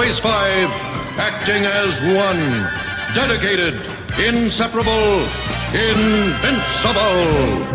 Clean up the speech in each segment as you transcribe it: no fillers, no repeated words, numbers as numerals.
always five, acting as one, dedicated, inseparable, invincible.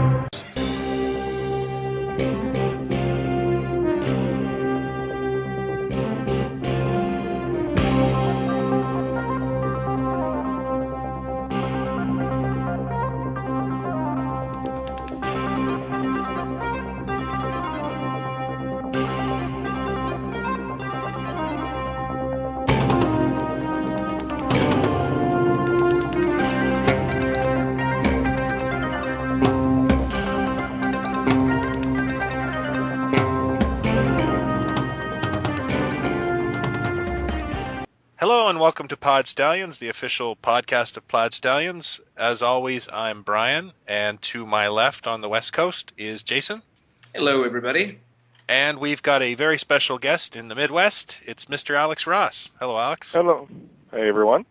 Welcome to PodStallions, the official podcast of PodStallions. As always, I'm Brian, and to my left on the West Coast is Jason. Hello, everybody. And we've got a very special guest in the Midwest. It's Mr. Alex Ross. Hello, Alex. Hello. Hey, everyone.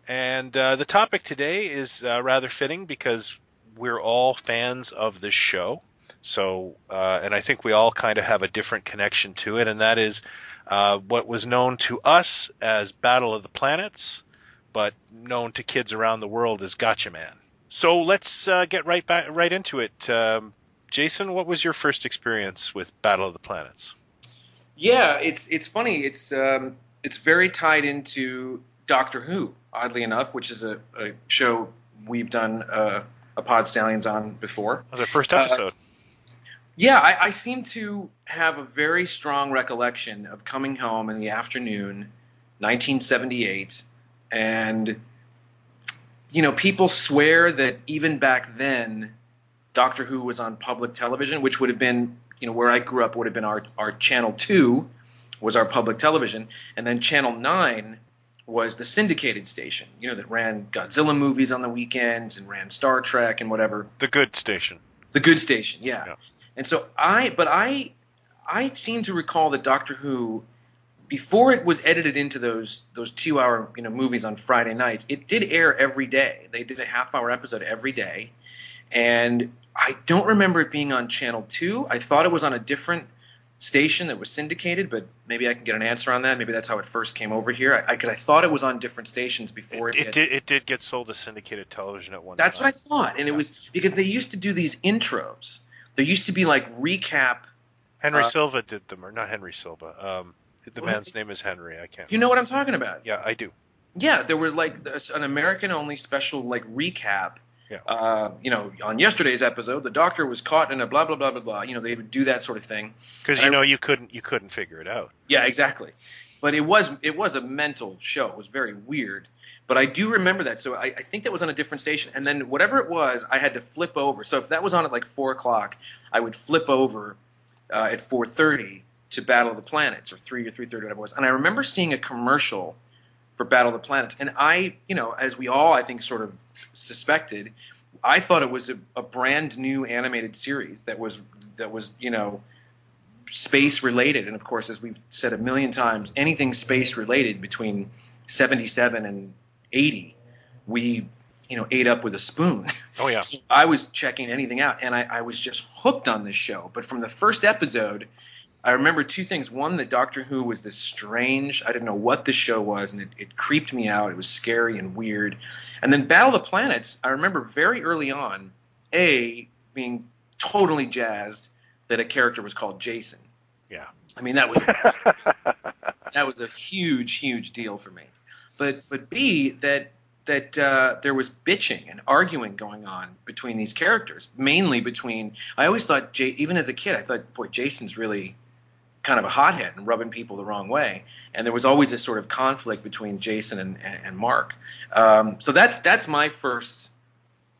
And the topic today is rather fitting because we're all fans of this show. So, and I think we all kind of have a different connection to it, and that is what was known to us as Battle of the Planets, but known to kids around the world as Gotcha Man. So let's get right into it. Jason, what was your first experience with Battle of the Planets? Yeah, it's funny. It's very tied into Doctor Who, oddly enough, which is a show we've done a PodStallions on before. That was our first episode. Yeah, I seem to have a very strong recollection of coming home in the afternoon, 1978, and, people swear that even back then, Doctor Who was on public television, which would have been, where I grew up would have been our Channel 2 was our public television, and then Channel 9 was the syndicated station, that ran Godzilla movies on the weekends and ran Star Trek and whatever. The good station. The good station, yeah. And so I seem to recall that Doctor Who, before it was edited into those 2-hour movies on Friday nights, it did air every day. They did a half-hour episode every day, and I don't remember it being on Channel 2. I thought it was on a different station that was syndicated, but maybe I can get an answer on that. Maybe that's how it first came over here. Because I thought it was on different stations before it did get sold to syndicated television at one time. That's what I thought, and it was because they used to do these intros. There used to be like recap. Henry Silva did them, or not Henry Silva. The man's name is Henry. I can't. You know what I'm talking about? Yeah, I do. Yeah, there was like an American-only special like recap. Yeah. On yesterday's episode, the Doctor was caught in a blah blah blah blah blah. They would do that sort of thing. Because you couldn't figure it out. Yeah, exactly. But it was a mental show. It was very weird. But I do remember that. So I think that was on a different station. And then whatever it was, I had to flip over. So if that was on at like 4 o'clock, I would flip over at 4:30 to Battle of the Planets, or 3 or 3:30, whatever it was. And I remember seeing a commercial for Battle of the Planets. And I, as we all, I think, sort of suspected, I thought it was a brand new animated series that was space related. And of course, as we've said a million times, anything space related between 77 and 80, we ate up with a spoon. Oh yeah. So I was checking anything out, and I was just hooked on this show. But from the first episode, I remember two things. One, that Doctor Who was this strange, I didn't know what this show was, and it creeped me out. It was scary and weird. And then Battle of the Planets, I remember very early on, being totally jazzed that a character was called Jason. Yeah. I mean, that was a huge, huge deal for me. But B, that there was bitching and arguing going on between these characters, mainly between. I always thought, even as a kid, I thought, boy, Jason's really kind of a hothead and rubbing people the wrong way. And there was always this sort of conflict between Jason and Mark. So that's my first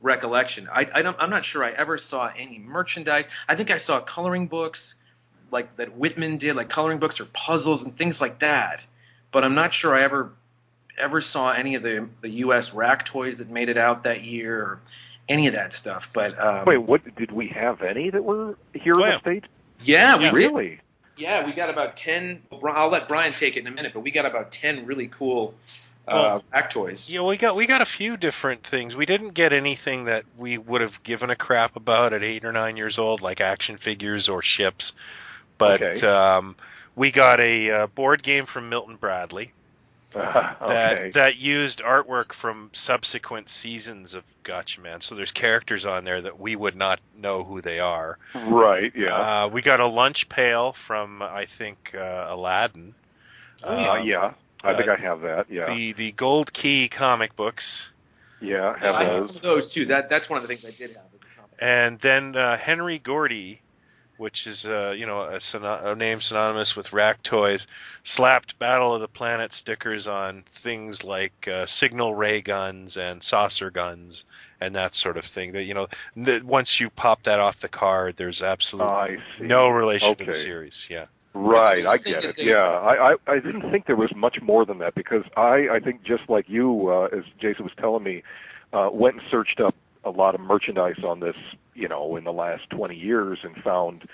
recollection. I'm not sure I ever saw any merchandise. I think I saw coloring books like that Whitman did, like coloring books or puzzles and things like that. But I'm not sure I ever saw any of the U.S. rack toys that made it out that year, or any of that stuff. But wait, what did we have any that were here in the States? Yeah, we really did. Yeah, we got about 10. I'll let Brian take it in a minute, but we got about 10 really cool rack toys. Yeah, we got a few different things. We didn't get anything that we would have given a crap about at 8 or 9 years old, like action figures or ships. But We got a board game from Milton Bradley Okay. that used artwork from subsequent seasons of Gotchaman. So there's characters on there that we would not know who they are. Right, yeah. We got a lunch pail from, I think, Aladdin. Yeah, I think I have that, yeah. The Gold Key comic books. Yeah, have I have those. some of those too. That's one of the things I did have. As a comic. And then Henry Gordy, which is a name synonymous with Rack Toys, slapped Battle of the Planet stickers on things like signal ray guns and saucer guns and that sort of thing. That once you pop that off the card, there's absolutely no relation to the series. Yeah. Right, I get it. Yeah, I didn't think there was much more than that because I think just like you, as Jason was telling me, went and searched up a lot of merchandise on this, in the last 20 years and found,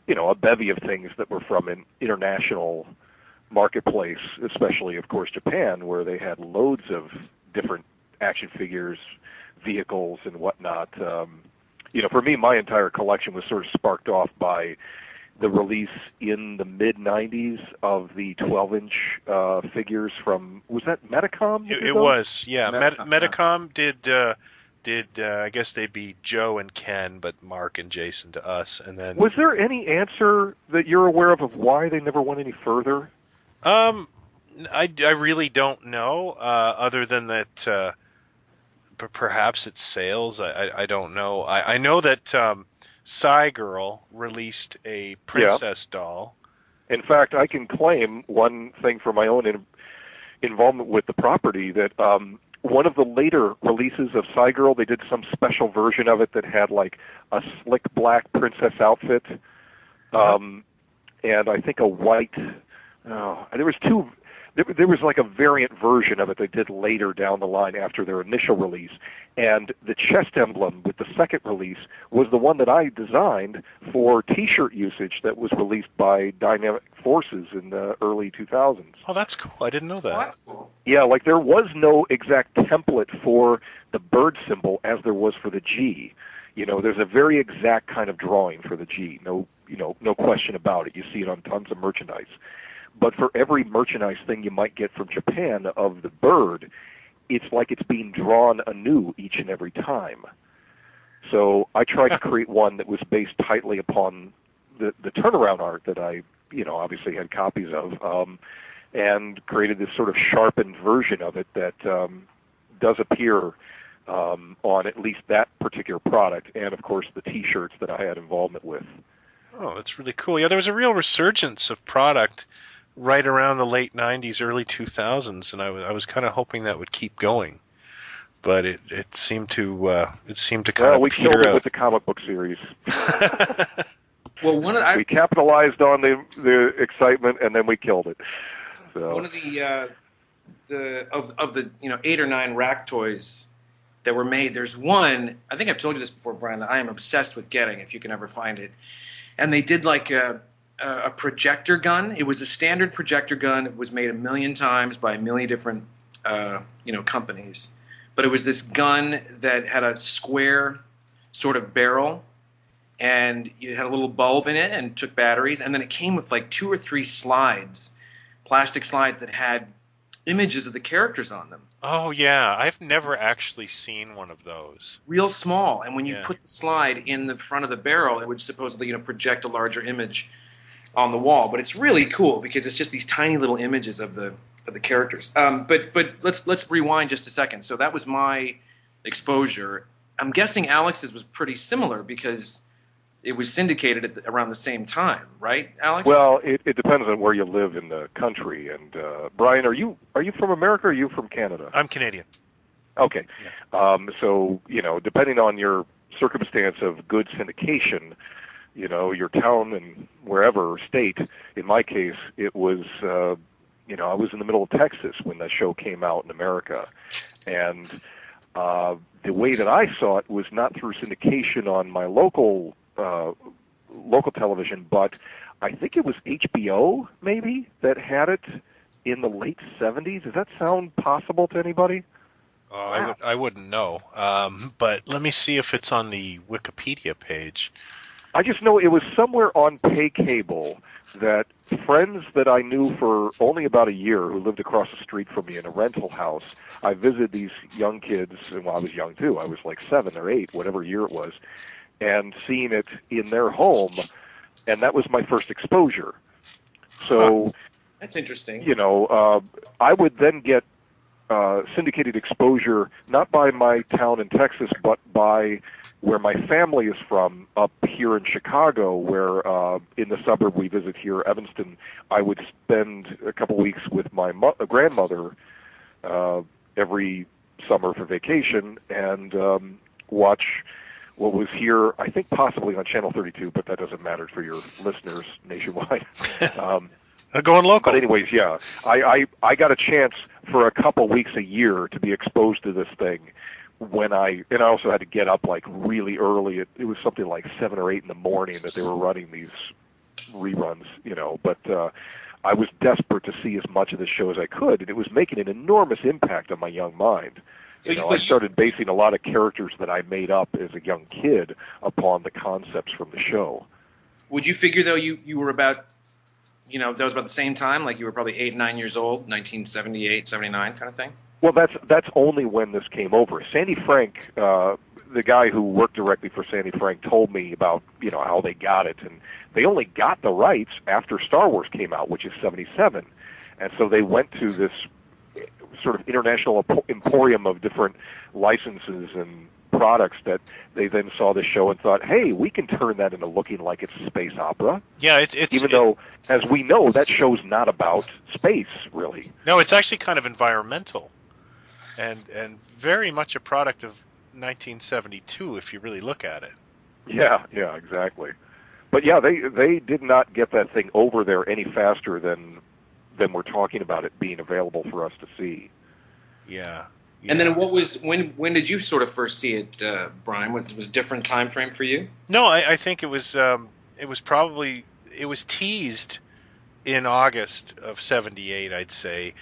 a bevy of things that were from an international marketplace, especially, of course, Japan, where they had loads of different action figures, vehicles, and whatnot. For me, my entire collection was sort of sparked off by the release in the mid-'90s of the 12-inch figures from, was that Medicom? It was, yeah. Medicom did I guess they'd be Joe and Ken, but Mark and Jason to us. And then was there any answer that you're aware of why they never went any further? I really don't know, other than that perhaps it's sales. I don't know. I know that Girl released a princess doll. In fact, I can claim one thing for my own involvement with the property that one of the later releases of Girl, they did some special version of it that had like a slick black princess outfit, and I think a white. There was two. There was like a variant version of it they did later down the line after their initial release, and the chest emblem with the second release was the one that I designed for T-shirt usage that was released by Dynamic Forces in the early 2000s. Oh, that's cool. I didn't know that. Oh, that's cool. Yeah, like there was no exact template for the bird symbol as there was for the G. There's a very exact kind of drawing for the G. No question about it. You see it on tons of merchandise. But for every merchandise thing you might get from Japan of the bird, it's like it's being drawn anew each and every time. So I tried to create one that was based tightly upon the turnaround art that I, obviously had copies of, and created this sort of sharpened version of it that does appear on at least that particular product, and of course the T-shirts that I had involvement with. Oh, that's really cool. Yeah, there was a real resurgence of product right around the late 90s, early 2000s, and I was kind of hoping that would keep going, but it seemed to kind of we peter killed it out. with the comic book series. Well, we capitalized on the excitement, and then we killed it. So. One of the 8 or 9 rack toys that were made. There's one. I think I've told you this before, Brian, that I am obsessed with getting if you can ever find it. And they did like a projector gun. It was a standard projector gun. It was made a million times by a million different companies. But it was this gun that had a square sort of barrel, and it had a little bulb in it and took batteries. And then it came with like 2 or 3 slides, plastic slides that had images of the characters on them. Oh, yeah. I've never actually seen one of those. Real small. And when you put the slide in the front of the barrel, it would supposedly project a larger image on the wall. But it's really cool because it's just these tiny little images of the characters. But let's rewind just a second. So that was my exposure. I'm guessing Alex's was pretty similar because it was syndicated around the same time, right, Alex? Well, it depends on where you live in the country. And Brian, are you from America or are you from Canada? I'm Canadian. Okay. Yeah. So, depending on your circumstance of good syndication, your town and wherever, state, in my case, it was, I was in the middle of Texas when that show came out in America. And the way that I saw it was not through syndication on my local television, but I think it was HBO, maybe, that had it in the late 70s. Does that sound possible to anybody? Wow. I wouldn't know, but let me see if it's on the Wikipedia page. I just know it was somewhere on pay cable that friends that I knew for only about a year who lived across the street from me in a rental house, I visited these young kids, and well, I was young too. I was like 7 or 8, whatever year it was, and seeing it in their home, and that was my first exposure. So, that's interesting. You know, I would then get syndicated exposure not by my town in Texas, but by where my family is from, up here in Chicago, where in the suburb we visit here, Evanston, I would spend a couple weeks with my grandmother every summer for vacation and watch what was here, I think possibly on Channel 32, but that doesn't matter for your listeners nationwide. Going local. But anyways, yeah, I got a chance for a couple weeks a year to be exposed to this thing and I also had to get up like really early. It was something like 7 or 8 in the morning that they were running these reruns, you know, but I was desperate to see as much of the show as I could, and it was making an enormous impact on my young mind. I started basing a lot of characters that I made up as a young kid upon the concepts from the show. Would you figure, though, you were about, you know, that was about the same time, like you were probably 8, 9 years old, 1978, 79 kind of thing? Well, that's only when this came over. Sandy Frank, the guy who worked directly for Sandy Frank, told me about, you know, how they got it, and they only got the rights after Star Wars came out, which is 77, and so they went to this sort of international emporium of different licenses and products that they then saw the show and thought, hey, we can turn that into looking like it's a space opera. Yeah, though, as we know, that show's not about space, really. No, it's actually kind of environmental, and very much a product of 1972, if you really look at it. Yeah, exactly. But yeah, they did not get that thing over there any faster than we're talking about it being available for us to see. Yeah. And then when did you sort of first see it, Brian? Was it a different time frame for you? No, I think it was teased in August of 78, I'd say.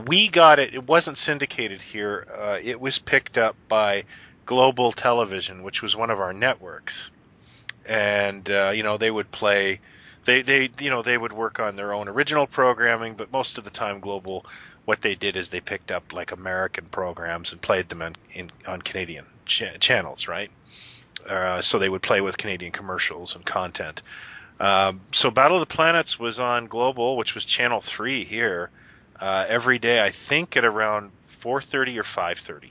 We got it. It wasn't syndicated here. It was picked up by Global Television, which was one of our networks. And they would play. They would work on their own original programming, but most of the time Global, what they did is they picked up like American programs and played them on Canadian channels, right? So they would play with Canadian commercials and content. So Battle of the Planets was on Global, which was Channel 3 here, every day, I think at around 4:30 or 5:30.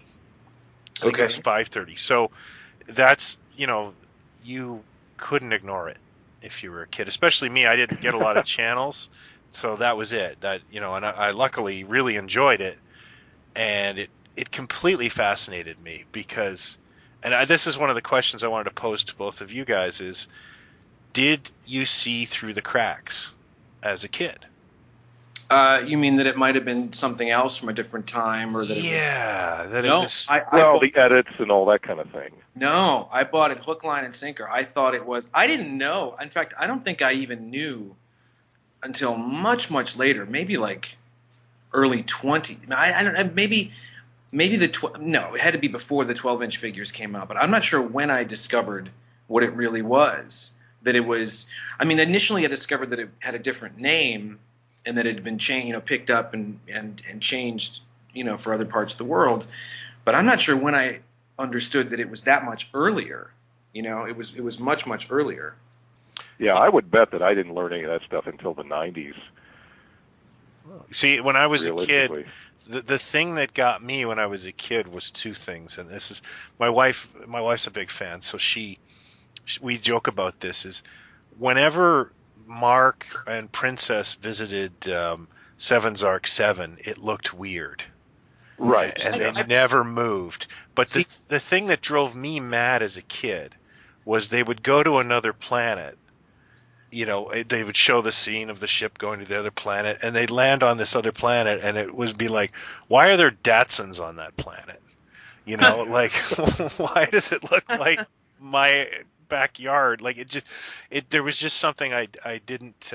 I think it was 5:30. So that's, you couldn't ignore it if you were a kid, especially me. I didn't get a lot of channels, so that was it. And I luckily really enjoyed it, and it completely fascinated me because, this is one of the questions I wanted to pose to both of you guys is, did you see through the cracks as a kid? You mean that it might have been something else from a different time, or that? The edits and all that kind of thing. No, I bought it hook, line, and sinker. I thought it was. I didn't know. In fact, I don't think I even knew until much, much later. Maybe like early 20. I don't know. Maybe it had to be before the 12-inch figures came out. But I'm not sure when I discovered what it really was. That it was. I mean, initially I discovered that it had a different name, and that it had been picked up and changed, for other parts of the world. But I'm not sure when I understood that it was that much earlier. It was much, much earlier. Yeah, I would bet that I didn't learn any of that stuff until the 90s. See, when I was a kid, the thing that got me when I was a kid was two things, and this is my wife's a big fan, so we joke about this, is whenever Mark and Princess visited Seven's Arc 7, it looked weird. Right. And they never moved. But the thing that drove me mad as a kid was they would go to another planet. They would show the scene of the ship going to the other planet, and they'd land on this other planet, and it would be like, why are there Datsuns on that planet? Like, why does it look like my backyard? Like there was just something I didn't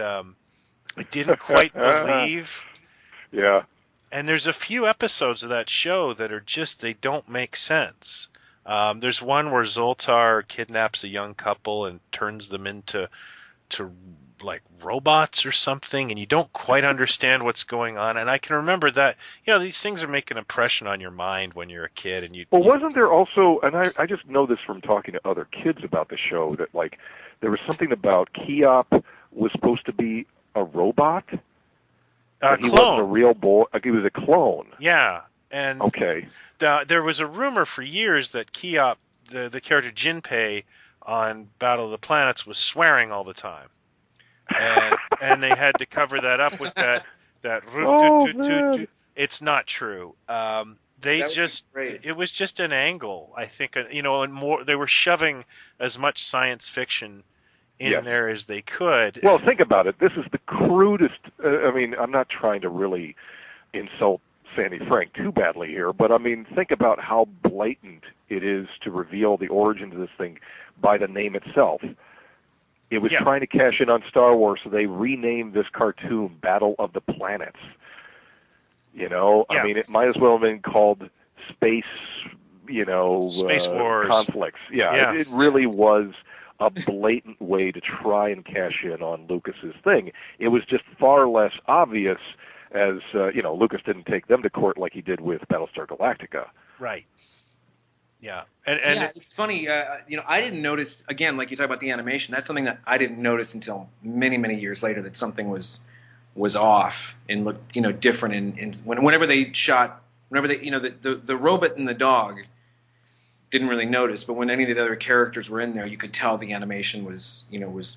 quite believe. Yeah. And there's a few episodes of that show that are just, they don't make sense. There's one where Zoltar kidnaps a young couple and turns them into to like robots or something, and you don't quite understand what's going on. And I can remember that, these things are making an impression on your mind when you're a kid. And Well, wasn't there also, and I just know this from talking to other kids about the show, that like there was something about Keop was supposed to be a robot? He wasn't a real boy. Like, he was a clone. Yeah. And okay. There was a rumor for years that Keop, the character Jinpei on Battle of the Planets, was swearing all the time. And they had to cover that up with that It's not true. It was just an angle, I think, and more they were shoving as much science fiction in there as they could. Well, think about it. This is the crudest. I mean, I'm not trying to really insult Sandy Frank too badly here, but I mean, think about how blatant it is to reveal the origins of this thing by the name itself. It was trying to cash in on Star Wars, so they renamed this cartoon Battle of the Planets. I mean, it might as well have been called Space, Space Wars conflicts. Yeah. It really was a blatant way to try and cash in on Lucas's thing. It was just far less obvious as, Lucas didn't take them to court like he did with Battlestar Galactica. Right. Yeah. It's funny, I didn't notice, again, like you talk about the animation, that's something that I didn't notice until many, many years later, that something was off and looked, different. And whenever they shot, the robot and the dog didn't really notice, but when any of the other characters were in there, you could tell the animation was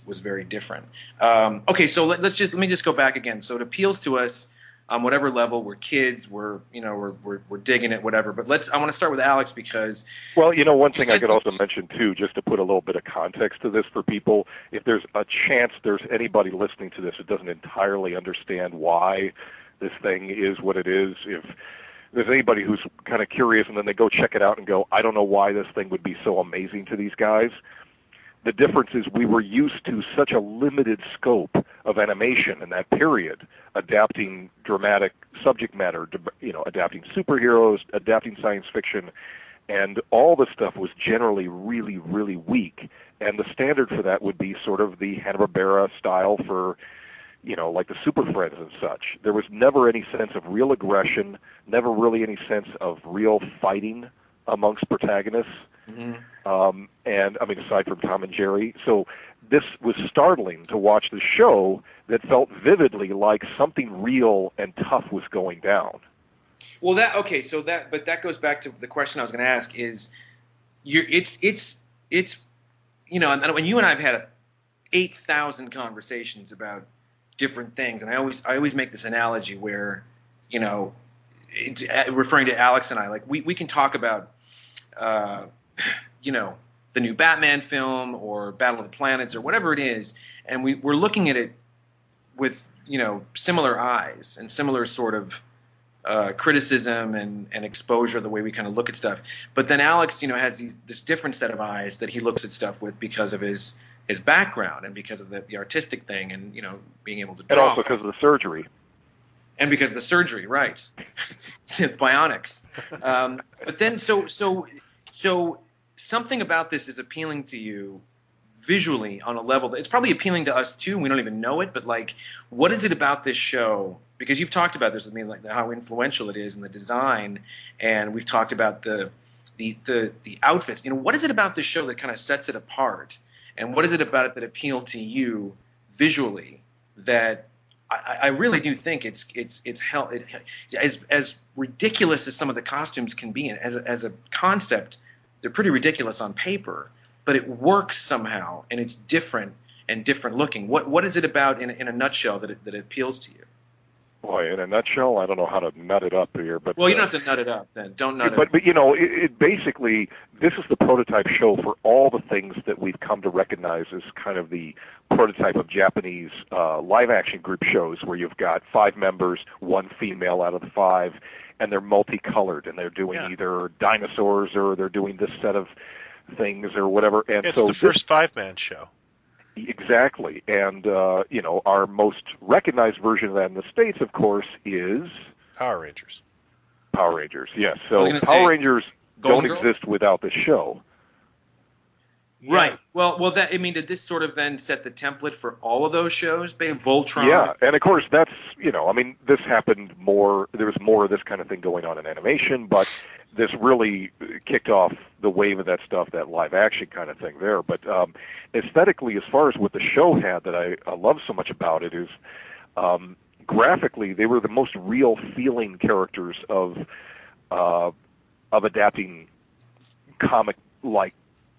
very different. Okay, so let me just go back again. So it appeals to us on whatever level. We're kids, we're digging it, whatever. But I want to start with Alex because one thing I could also mention too, just to put a little bit of context to this for people, if there's a chance there's anybody listening to this who doesn't entirely understand why this thing is what it is, if there's anybody who's kind of curious and then they go check it out and go, I don't know why this thing would be so amazing to these guys. The difference is we were used to such a limited scope of animation in that period, adapting dramatic subject matter, adapting superheroes, adapting science fiction, and all the stuff was generally really, really weak. And the standard for that would be sort of the Hanna-Barbera style for, like the Super Friends and such. There was never any sense of real aggression, never really any sense of real fighting amongst protagonists. Mm-hmm. And I mean, aside from Tom and Jerry. So this was startling to watch the show that felt vividly like something real and tough was going down. Well, but that goes back to the question I was going to ask is, and when you and I have had 8,000 conversations about different things, and I always make this analogy where, referring to Alex and I, like we can talk about, the new Batman film or Battle of the Planets or whatever it is, and we're looking at it with, similar eyes and similar sort of criticism and exposure, the way we kind of look at stuff. But then Alex, has this different set of eyes that he looks at stuff with because of his background and because of the artistic thing and, being able to draw. And also because of the surgery. And because of the surgery, right. Bionics. But then, so something about this is appealing to you visually on a level that it's probably appealing to us too. We don't even know it, but like, what is it about this show? Because you've talked about this with me, like how influential it is in the design, and we've talked about the outfits. What is it about this show that kind of sets it apart? And what is it about it that appealed to you visually that I really do think it's as ridiculous as some of the costumes can be, and as a concept, they're pretty ridiculous on paper, but it works somehow, and it's different and different looking. What is it about in a nutshell that appeals to you? Boy, in a nutshell, I don't know how to nut it up here, but well, you don't have to nut it up then. Don't nut it up. But it basically, this is the prototype show for all the things that we've come to recognize as kind of the prototype of Japanese live-action group shows, where you've got 5 members, 1 female out of the 5, and they're multicolored, and they're doing either dinosaurs or they're doing this set of things or whatever. And it's the first 5-man show. Exactly. And, our most recognized version of that in the States, of course, is Power Rangers. Power Rangers, yes. So Power Rangers don't exist without the show. Right. Well, that, I mean, did this sort of then set the template for all of those shows? Voltron. Yeah, and of course that's, I mean, this happened more. There was more of this kind of thing going on in animation, but this really kicked off the wave of that stuff, that live action kind of thing there. But aesthetically, as far as what the show had that I love so much about it is, graphically, they were the most real feeling characters of adapting comic-like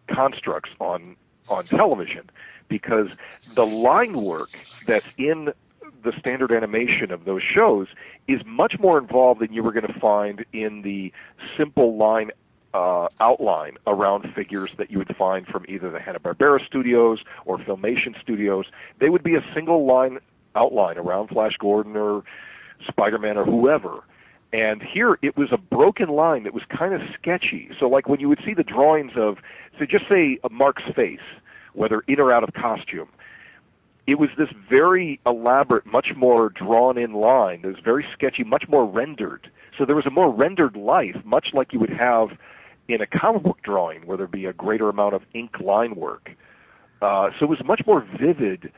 constructs on television, because the line work that's in the standard animation of those shows is much more involved than you were going to find in the simple line outline around figures that you would find from either the Hanna-Barbera studios or Filmation studios. They would be a single line outline around Flash Gordon or Spider-Man or whoever. And here it was a broken line that was kind of sketchy. So like when you would see the drawings of, so just say Mark's face, whether in or out of costume, it was this very elaborate, much more drawn-in line. It was very sketchy, much more rendered. So there was a more rendered life, much like you would have in a comic book drawing, where there'd be a greater amount of ink line work. So it was much more vivid,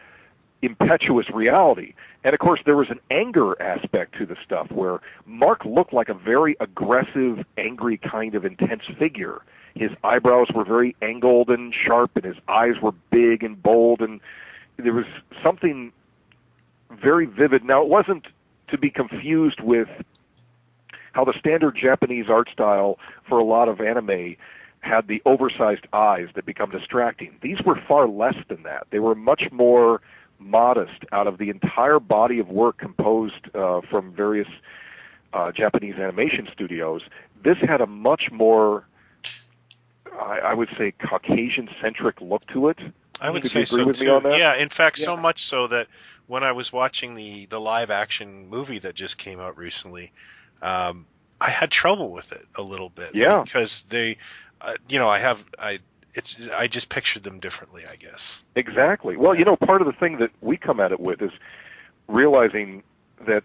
impetuous reality. And of course there was an anger aspect to the stuff where Mark looked like a very aggressive, angry kind of intense figure. His eyebrows were very angled and sharp, and his eyes were big and bold, and there was something very vivid. Now, it wasn't to be confused with how the standard Japanese art style for a lot of anime had the oversized eyes that become distracting. These were far less than that. They were much more modest out of the entire body of work composed from various Japanese animation studios. This had a much more, I would say, Caucasian-centric look to it. I would Could say you agree so with me too. on that? Yeah, in fact, so much so that when I was watching the live action movie that just came out recently, I had trouble with it a little bit. Yeah. Because they, I just pictured them differently, I guess. Exactly. Well, part of the thing that we come at it with is realizing that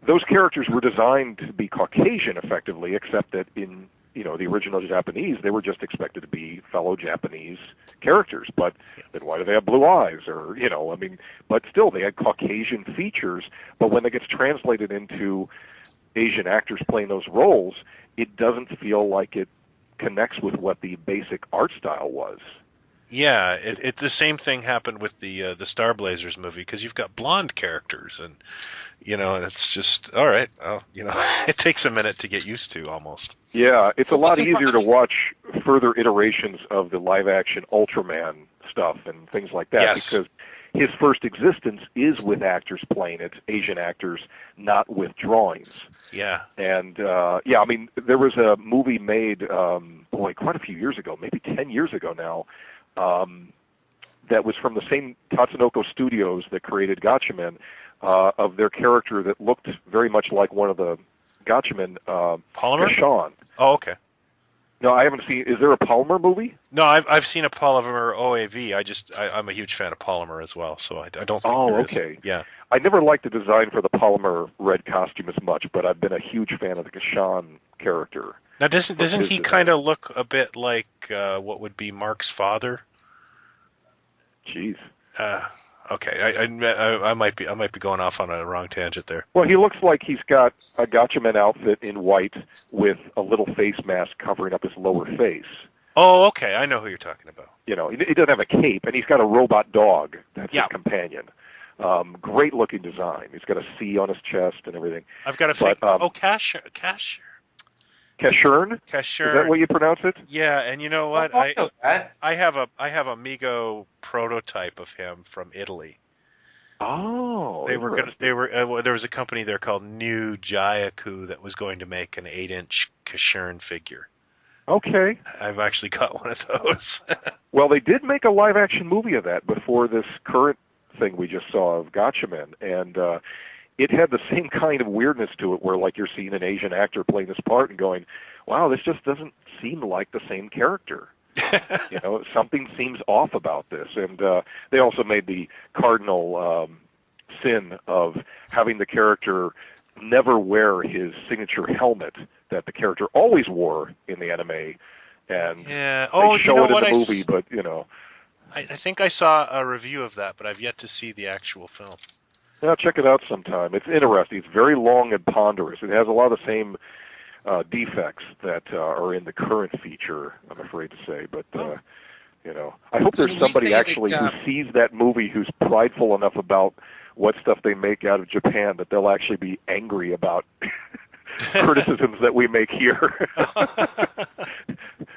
those characters were designed to be Caucasian, effectively, except that in the original Japanese, they were just expected to be fellow Japanese characters. But then why do they have blue eyes? Or, but still, they had Caucasian features. But when it gets translated into Asian actors playing those roles, it doesn't feel like it connects with what the basic art style was. Yeah, the same thing happened with the Star Blazers movie, because you've got blonde characters, and and it's just all right. It takes a minute to get used to, almost. Yeah, it's a lot easier to watch further iterations of the live-action Ultraman stuff and things like that, because his first existence is with actors playing it, Asian actors, not with drawings. Yeah. And, there was a movie made, quite a few years ago, maybe 10 years ago now, that was from the same Tatsunoko Studios that created Gatchaman, of their character that looked very much like one of the Gatchaman, Polymer? Kashan. Oh, okay. No, I haven't seen. Is there a Polymer movie? No, I've seen a Polymer OAV. I'm a huge fan of Polymer as well, so I don't think there is. Okay. Yeah. I never liked the design for the Polymer red costume as much, but I've been a huge fan of the Kashan character. Now, doesn't he kind of look a bit like what would be Mark's father? Jeez. Okay, I might be going off on a wrong tangent there. Well, he looks like he's got a Gatchaman outfit in white with a little face mask covering up his lower face. Oh, okay, I know who you're talking about. He doesn't have a cape, and he's got a robot dog that's his companion. Great looking design. He's got a C on his chest and everything. I've got a fake. Cash. Cashern? Is that what you pronounce it? Yeah, and you know what? I know that. I have a Mego prototype of him from Italy. Oh, there was a company there called New Jayaku that was going to make an 8-inch Cashern figure. Okay. I've actually got one of those. Well, they did make a live-action movie of that before this current thing we just saw of Gatchaman, and it had the same kind of weirdness to it, where like you're seeing an Asian actor playing this part and going, wow, this just doesn't seem like the same character. Something seems off about this. And they also made the cardinal sin of having the character never wear his signature helmet that the character always wore in the anime, and Yeah. they show it in the movie, but I think I saw a review of that, but I've yet to see the actual film. Yeah, check it out sometime. It's interesting. It's very long and ponderous. It has a lot of the same defects that are in the current feature, I'm afraid to say. But, I hope there's somebody actually who sees that movie who's prideful enough about what stuff they make out of Japan that they'll actually be angry about criticisms that we make here.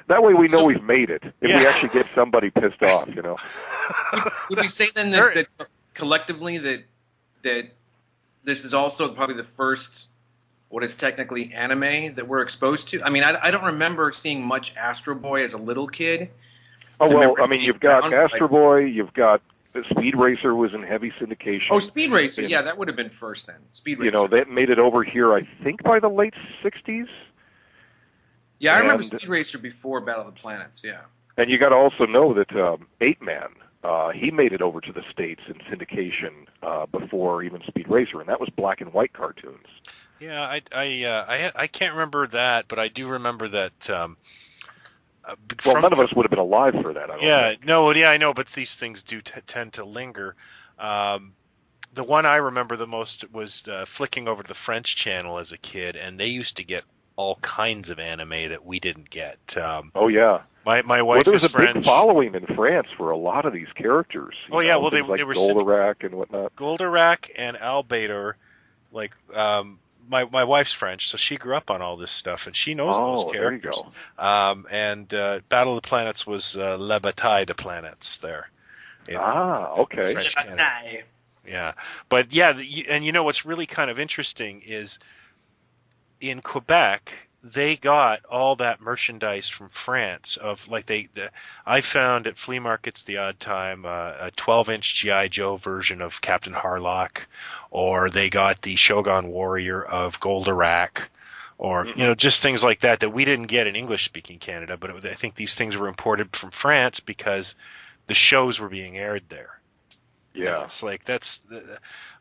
That way we know we've made it. If we actually get somebody pissed off, Would we say then that collectively that this is also probably the first what is technically anime that we're exposed to? I mean, I don't remember seeing much Astro Boy as a little kid. Oh, well, I mean, you've got Astro Boy, you've got Speed Racer was in heavy syndication. Oh, Speed Racer, yeah, that would have been first then. Speed Racer. They made it over here, I think, by the late 60s. Yeah, I remember Speed Racer before Battle of the Planets, yeah. And you got to also know that 8-Man, he made it over to the States in syndication before even Speed Racer, and that was black and white cartoons. Yeah, I can't remember that, but I do remember that. None of us would have been alive for that. I know, but these things do tend to linger. The one I remember the most was flicking over to the French channel as a kid, and they used to get all kinds of anime that we didn't get. Oh yeah, my wife there was is a French. big following in France for a lot of these characters. They were Goldorak and whatnot. Goldorak and Albator, like my wife's French, so she grew up on all this stuff and she knows those characters. There you go. And Battle of the Planets was La Bataille des Planets there. Okay. French Canada. Yeah, but and what's really kind of interesting is in Quebec they got all that merchandise from France I found at flea markets the odd time a 12-inch G.I. Joe version of Captain Harlock, or they got the Shogun Warrior of Goldorak, or just things like that we didn't get in English-speaking Canada, but I think these things were imported from France because the shows were being aired there. Yeah, and it's like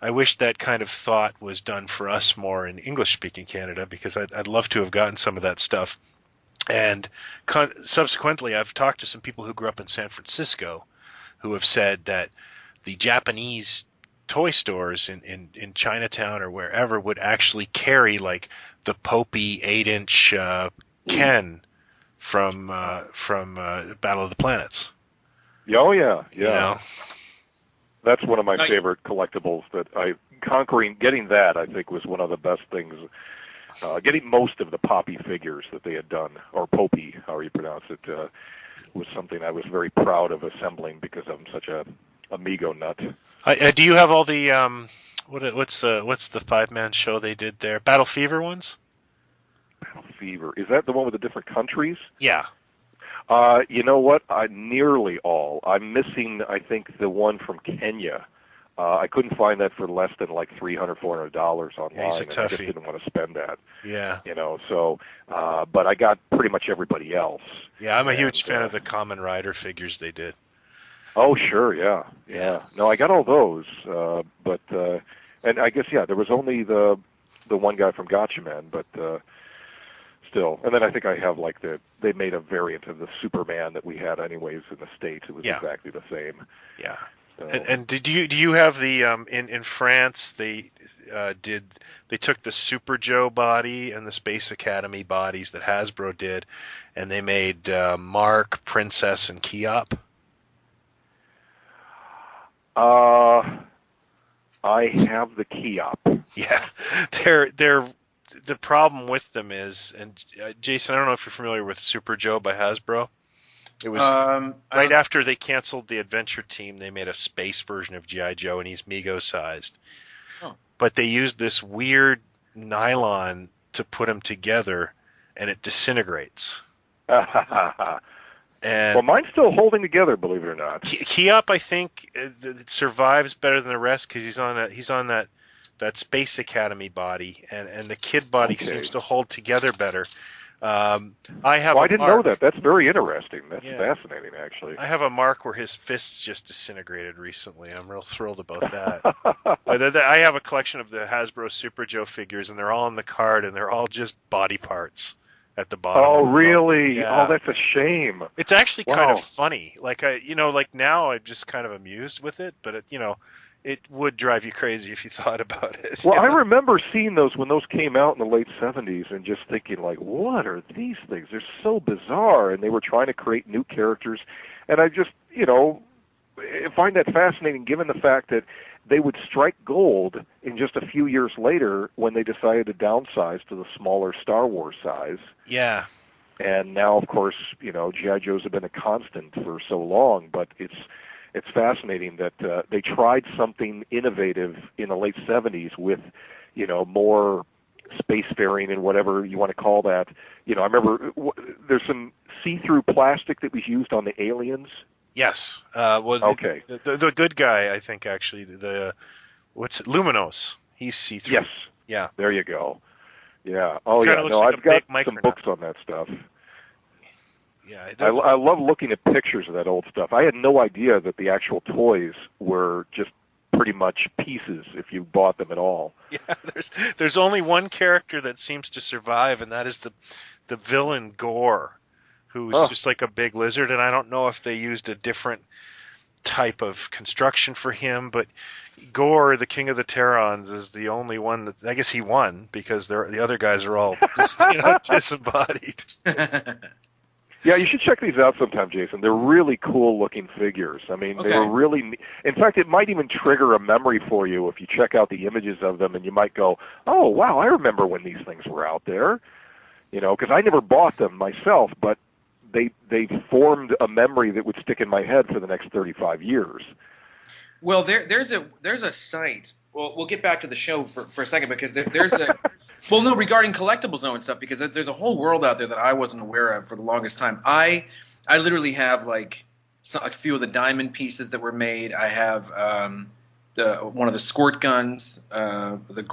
I wish that kind of thought was done for us more in English-speaking Canada, because I'd love to have gotten some of that stuff. And subsequently, I've talked to some people who grew up in San Francisco who have said that the Japanese toy stores in Chinatown or wherever would actually carry like the Popey 8-inch Ken from Battle of the Planets. Oh yeah. That's one of my favorite collectibles getting that, I think, was one of the best things. Getting most of the Poppy figures that they had done, or Popey, however you pronounce it, was something I was very proud of assembling because I'm such a Mego nut. Do you have all the what's the 5-man show they did there? Battle Fever ones? Battle Fever. Is that the one with the different countries? Yeah. You know what? Nearly all. I'm missing, I think, the one from Kenya. I couldn't find that for less than like $300, $400 online. Yeah, he's a toughie. I just didn't want to spend that. Yeah. But I got pretty much everybody else. Yeah, I'm a huge fan of the Kamen Rider figures they did. Oh, sure, yeah. No, I got all those, but and I guess there was only the one guy from Gotchaman, but still. And then I think I have they made a variant of the Superman that we had anyways in the States. It was exactly the same. Yeah. So. And do you have the in France they took the Super Joe body and the Space Academy bodies that Hasbro did, and they made Mark, Princess, and Keop? I have the Keop. Yeah, they're the problem with them is, and Jason, I don't know if you're familiar with Super Joe by Hasbro. It was right after they canceled the Adventure Team, they made a space version of G.I. Joe, and he's Mego sized. Oh. But they used this weird nylon to put him together, and it disintegrates. And well, mine's still holding together, believe it or not. Keop, I think, it survives better than the rest because he's on that Space Academy body, and the kid body seems to hold together better. I didn't know that. That's very interesting. That's fascinating, actually. I have a mark where his fists just disintegrated recently. I'm real thrilled about that. But I have a collection of the Hasbro Super Joe figures, and they're all on the card, and they're all just body parts. at the bottom. Oh, really? Yeah. Oh, that's a shame. It's actually kind Wow. of funny. Like like now I'm just kind of amused with it, but it would drive you crazy if you thought about it. Well, I remember seeing those when those came out in the late 70s and just thinking, like, what are these things? They're so bizarre, and they were trying to create new characters. And I just, find that fascinating given the fact that they would strike gold in just a few years later when they decided to downsize to the smaller Star Wars size. Yeah. And now, of course, G.I. Joes have been a constant for so long, but it's fascinating that they tried something innovative in the late 70s with, more spacefaring and whatever you want to call that. I remember there's some see-through plastic that was used on the aliens. Yes. Okay. The good guy, I think, actually, Luminos. He's see-through. Yes. Yeah. There you go. Yeah. Oh, Kinda yeah. looks No, like I've a got big some Micronaut. books on that stuff. Yeah. I love looking at pictures of that old stuff. I had no idea that the actual toys were just pretty much pieces if you bought them at all. Yeah. There's only one character that seems to survive, and that is the villain Gore, who's just like a big lizard. And I don't know if they used a different type of construction for him, but Gore, the King of the Terrans, is the only one that I guess he won because the other guys are all disembodied. Yeah, you should check these out sometime, Jason. They're really cool-looking figures. I mean, Okay. they were really... In fact, it might even trigger a memory for you if you check out the images of them, and you might go, oh, wow, I remember when these things were out there. Because I never bought them myself, but they formed a memory that would stick in my head for the next 35 years. Well, there's a site. Well, we'll get back to the show for a second because there's a well, no, regarding collectibles and stuff, because there's a whole world out there that I wasn't aware of for the longest time. I literally have like a few of the diamond pieces that were made. I have one of the squirt guns, the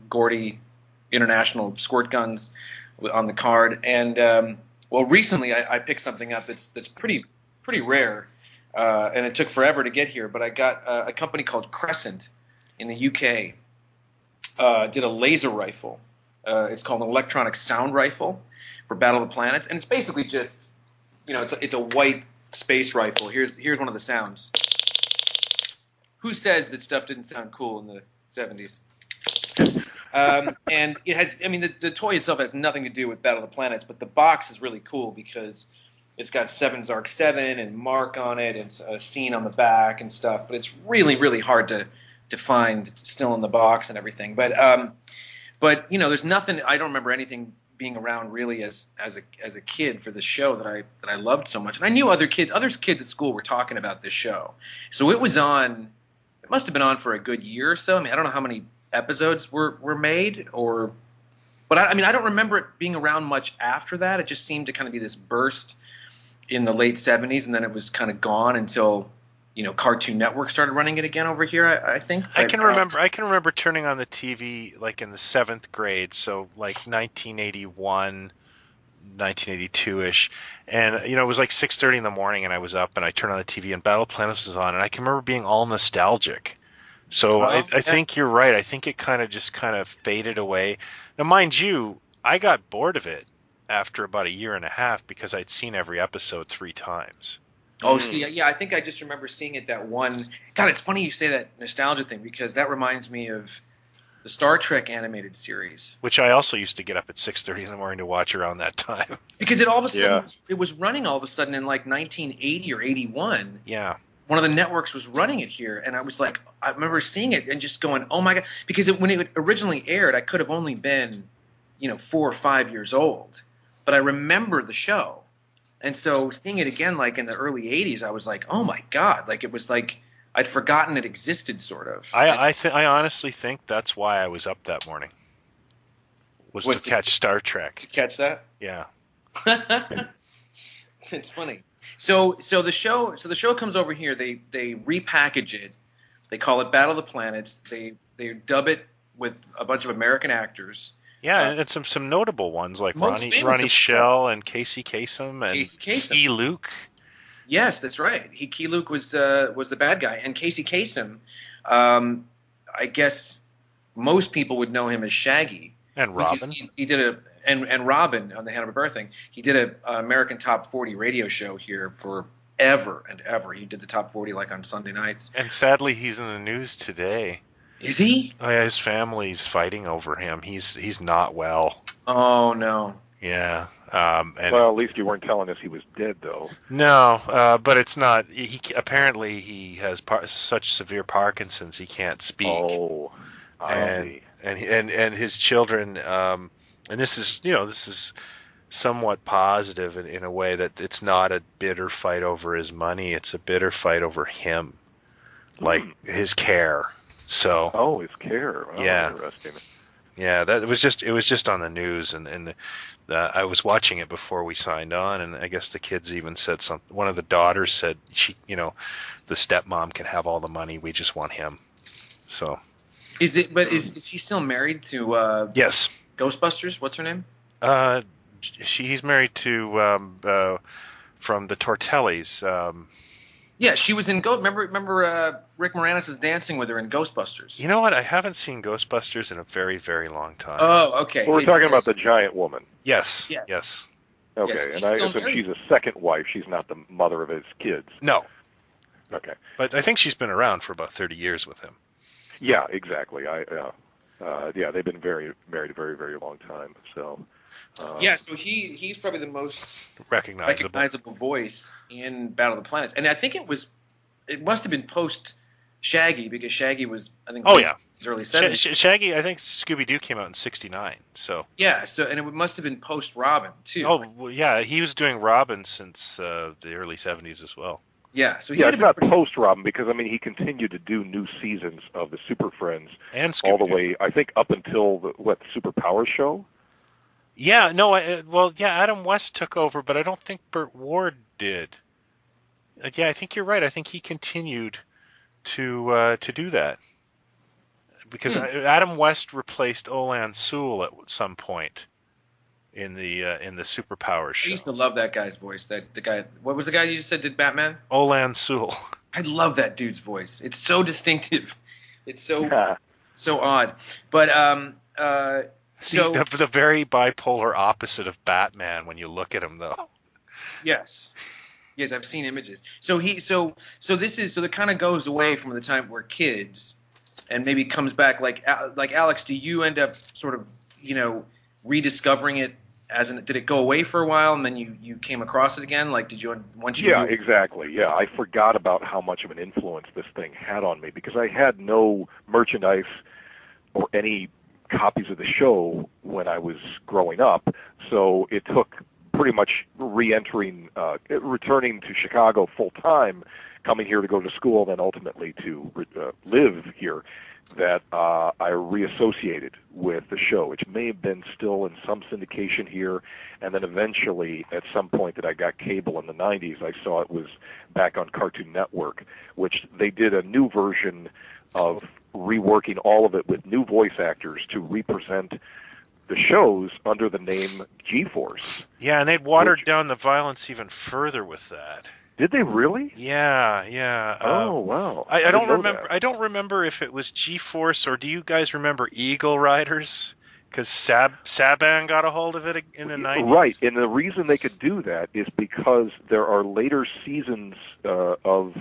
Gordy International squirt guns on the card, and well, recently I picked something up that's pretty rare. And it took forever to get here, but I got a company called Crescent in the UK did a laser rifle. It's called an electronic sound rifle for Battle of the Planets, and it's basically just, it's a white space rifle. Here's one of the sounds. Who says that stuff didn't sound cool in the 70s? And it has, the toy itself has nothing to do with Battle of the Planets, but the box is really cool because it's got 7 Zark 7 and Mark on it, and a scene on the back and stuff. But it's really, really hard to find still in the box and everything. But there's nothing. I don't remember anything being around really as a kid for this show that I loved so much. And I knew other kids at school were talking about this show, so it was on. It must have been on for a good year or so. I don't know how many episodes were made, but I don't remember it being around much after that. It just seemed to kind of be this burst in the late 70s, and then it was kind of gone until Cartoon Network started running it again over here. I think I can remember turning on the TV like in the 7th grade, so like 1981, 1982ish, and it was like 6:30 in the morning, and I was up and I turned on the TV and Battle Planets was on, and I can remember being all nostalgic. So I think you're right. I think it kind of faded away. Now, mind you, I got bored of it after about a year and a half because I'd seen every episode 3 times. Oh, see, yeah, I think I just remember seeing it that one. God, it's funny you say that nostalgia thing because that reminds me of the Star Trek animated series. Which I also used to get up at 6:30 in the morning to watch around that time. Because it all of a sudden, it was running all of a sudden in like 1980 or 81. Yeah. One of the networks was running it here, and I was like, I remember seeing it and just going, oh my God. Because when it originally aired, I could have only been, 4 or 5 years old. But I remember the show. And so seeing it again, like in the early 80s, I was like, oh my God. Like it was like I'd forgotten it existed, sort of. I honestly think that's why I was up that morning. Was to catch Star Trek. To catch that? Yeah. It's funny. So the show comes over here. They repackage it. They call it Battle of the Planets. They dub it with a bunch of American actors. Yeah, and some notable ones like Ronnie Shell and Casey Kasem and Key Luke. Yes, that's right. Key Luke was the bad guy, and Casey Kasem, I guess most people would know him as Shaggy. And Robin. He did and Robin on the Hanna-Barbera thing. He did a American Top 40 radio show here for ever and ever. He did the Top 40 like on Sunday nights. And sadly, he's in the news today. Is he? Oh, yeah, his family's fighting over him. He's not well. Oh no. Yeah. Well, at least you weren't telling us he was dead, though. No, but it's not. Apparently he has such severe Parkinson's he can't speak. Oh. And his children. And this is somewhat positive in a way that it's not a bitter fight over his money. It's a bitter fight over him, like his care. So. Oh, his care. Oh, yeah. Interesting. Yeah, it was just on the news, and I was watching it before we signed on, and I guess the kids even said something. One of the daughters said, the stepmom can have all the money. We just want him. So. Is he still married to? Yes. Ghostbusters. What's her name? He's married to from the Tortellis. Yeah, she was in Remember Rick Moranis is dancing with her in Ghostbusters. You know what? I haven't seen Ghostbusters in a very, very long time. Oh, okay. Well, we're talking about the giant woman. Yes. Yes. Yes. Okay, Yes, and I assume she's a second wife. She's not the mother of his kids. No. Okay. But I think she's been around for about 30 years with him. Yeah, exactly. They've been married a very, very long time. So. So he's probably the most recognizable voice in Battle of the Planets, and I think it must have been post Shaggy, because Shaggy was, I think, his early 70s. Shaggy, I think Scooby-Doo came out in '69. So yeah, and it must have been post Robin too. Oh, well, yeah, he was doing Robin since the early '70s as well. Yeah, so it's not post Robin, because I mean he continued to do new seasons of the Super Friends and all the way, I think, up until the Super Power show. Yeah, no, Adam West took over, but I don't think Burt Ward did. Yeah, I think you're right. I think he continued to do that because Adam West replaced Olan Sewell at some point in the Superpowers show. I used to love that guy's voice. The guy, what was the guy you just said did Batman? Olan Sewell. I love that dude's voice. It's so distinctive. It's so odd. But so the very bipolar opposite of Batman when you look at him, though. Yes, I've seen images. So it kind of goes away from the time we're kids, and maybe comes back. Like Alex, do you end up sort of rediscovering it did it go away for a while and then you came across it again? Like Yeah, exactly. Yeah, I forgot about how much of an influence this thing had on me because I had no merchandise or any copies of the show when I was growing up, so it took pretty much returning to Chicago full time, coming here to go to school, then ultimately to live here, that I reassociated with the show, which may have been still in some syndication here, and then eventually at some point that I got cable in the 90s, I saw it was back on Cartoon Network, which they did a new version of reworking all of it with new voice actors to represent the shows under the name G-Force. Yeah, and they'd watered down the violence even further with that. Did they really? Yeah. Oh, wow. I don't remember. I don't remember if it was G-Force or do you guys remember Eagle Riders? Because Saban got a hold of it in the 90s. Right, and the reason they could do that is because there are later seasons of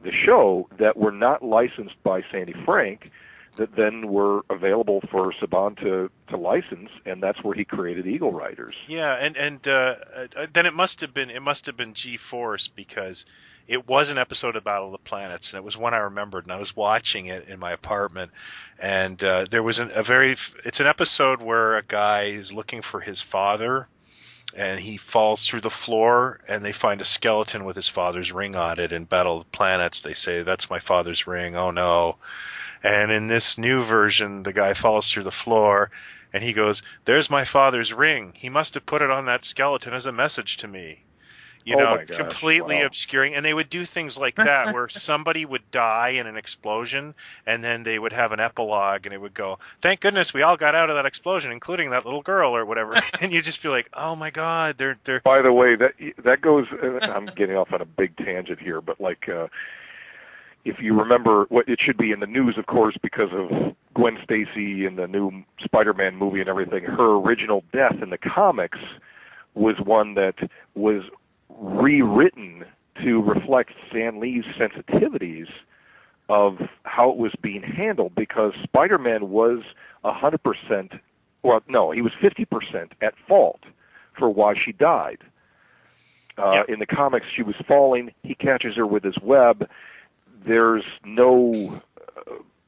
the show that were not licensed by Sandy Frank that then were available for Saban to license, and that's where he created Eagle Riders. Yeah, and then it must have been G-Force because it was an episode of Battle of the Planets, and it was one I remembered, and I was watching it in my apartment, and there was it's an episode where a guy is looking for his father, and he falls through the floor, and they find a skeleton with his father's ring on it. In Battle of the Planets, they say, "That's my father's ring, oh no." And in this new version, the guy falls through the floor, and he goes, "There's my father's ring. He must have put it on that skeleton as a message to me." Completely obscuring. And they would do things like that where somebody would die in an explosion, and then they would have an epilogue, and it would go, "Thank goodness we all got out of that explosion, including that little girl," or whatever. And you'd just be like, "Oh my God, they're." By the way, that goes. I'm getting off on a big tangent here, but if you remember, what it should be in the news, of course, because of Gwen Stacy and the new Spider-Man movie and everything. Her original death in the comics was one that was rewritten to reflect Stan Lee's sensitivities of how it was being handled, because Spider-Man was 100%, well, no, he was 50% at fault for why she died. In the comics, she was falling. He catches her with his web. There's not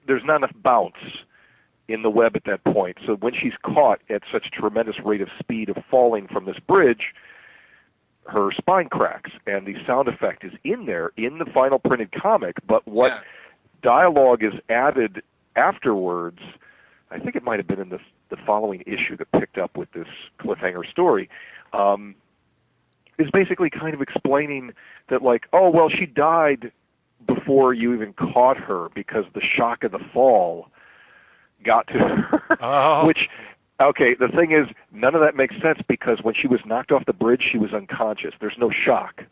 enough bounce in the web at that point. So when she's caught at such a tremendous rate of speed of falling from this bridge, her spine cracks, and the sound effect is in there in the final printed comic. But what dialogue is added afterwards, I think it might have been in the following issue that picked up with this cliffhanger story, is basically kind of explaining that, like, oh, well, she died before you even caught her because the shock of the fall got to her. Which, okay, the thing is, none of that makes sense, because when she was knocked off the bridge, she was unconscious. There's no shock.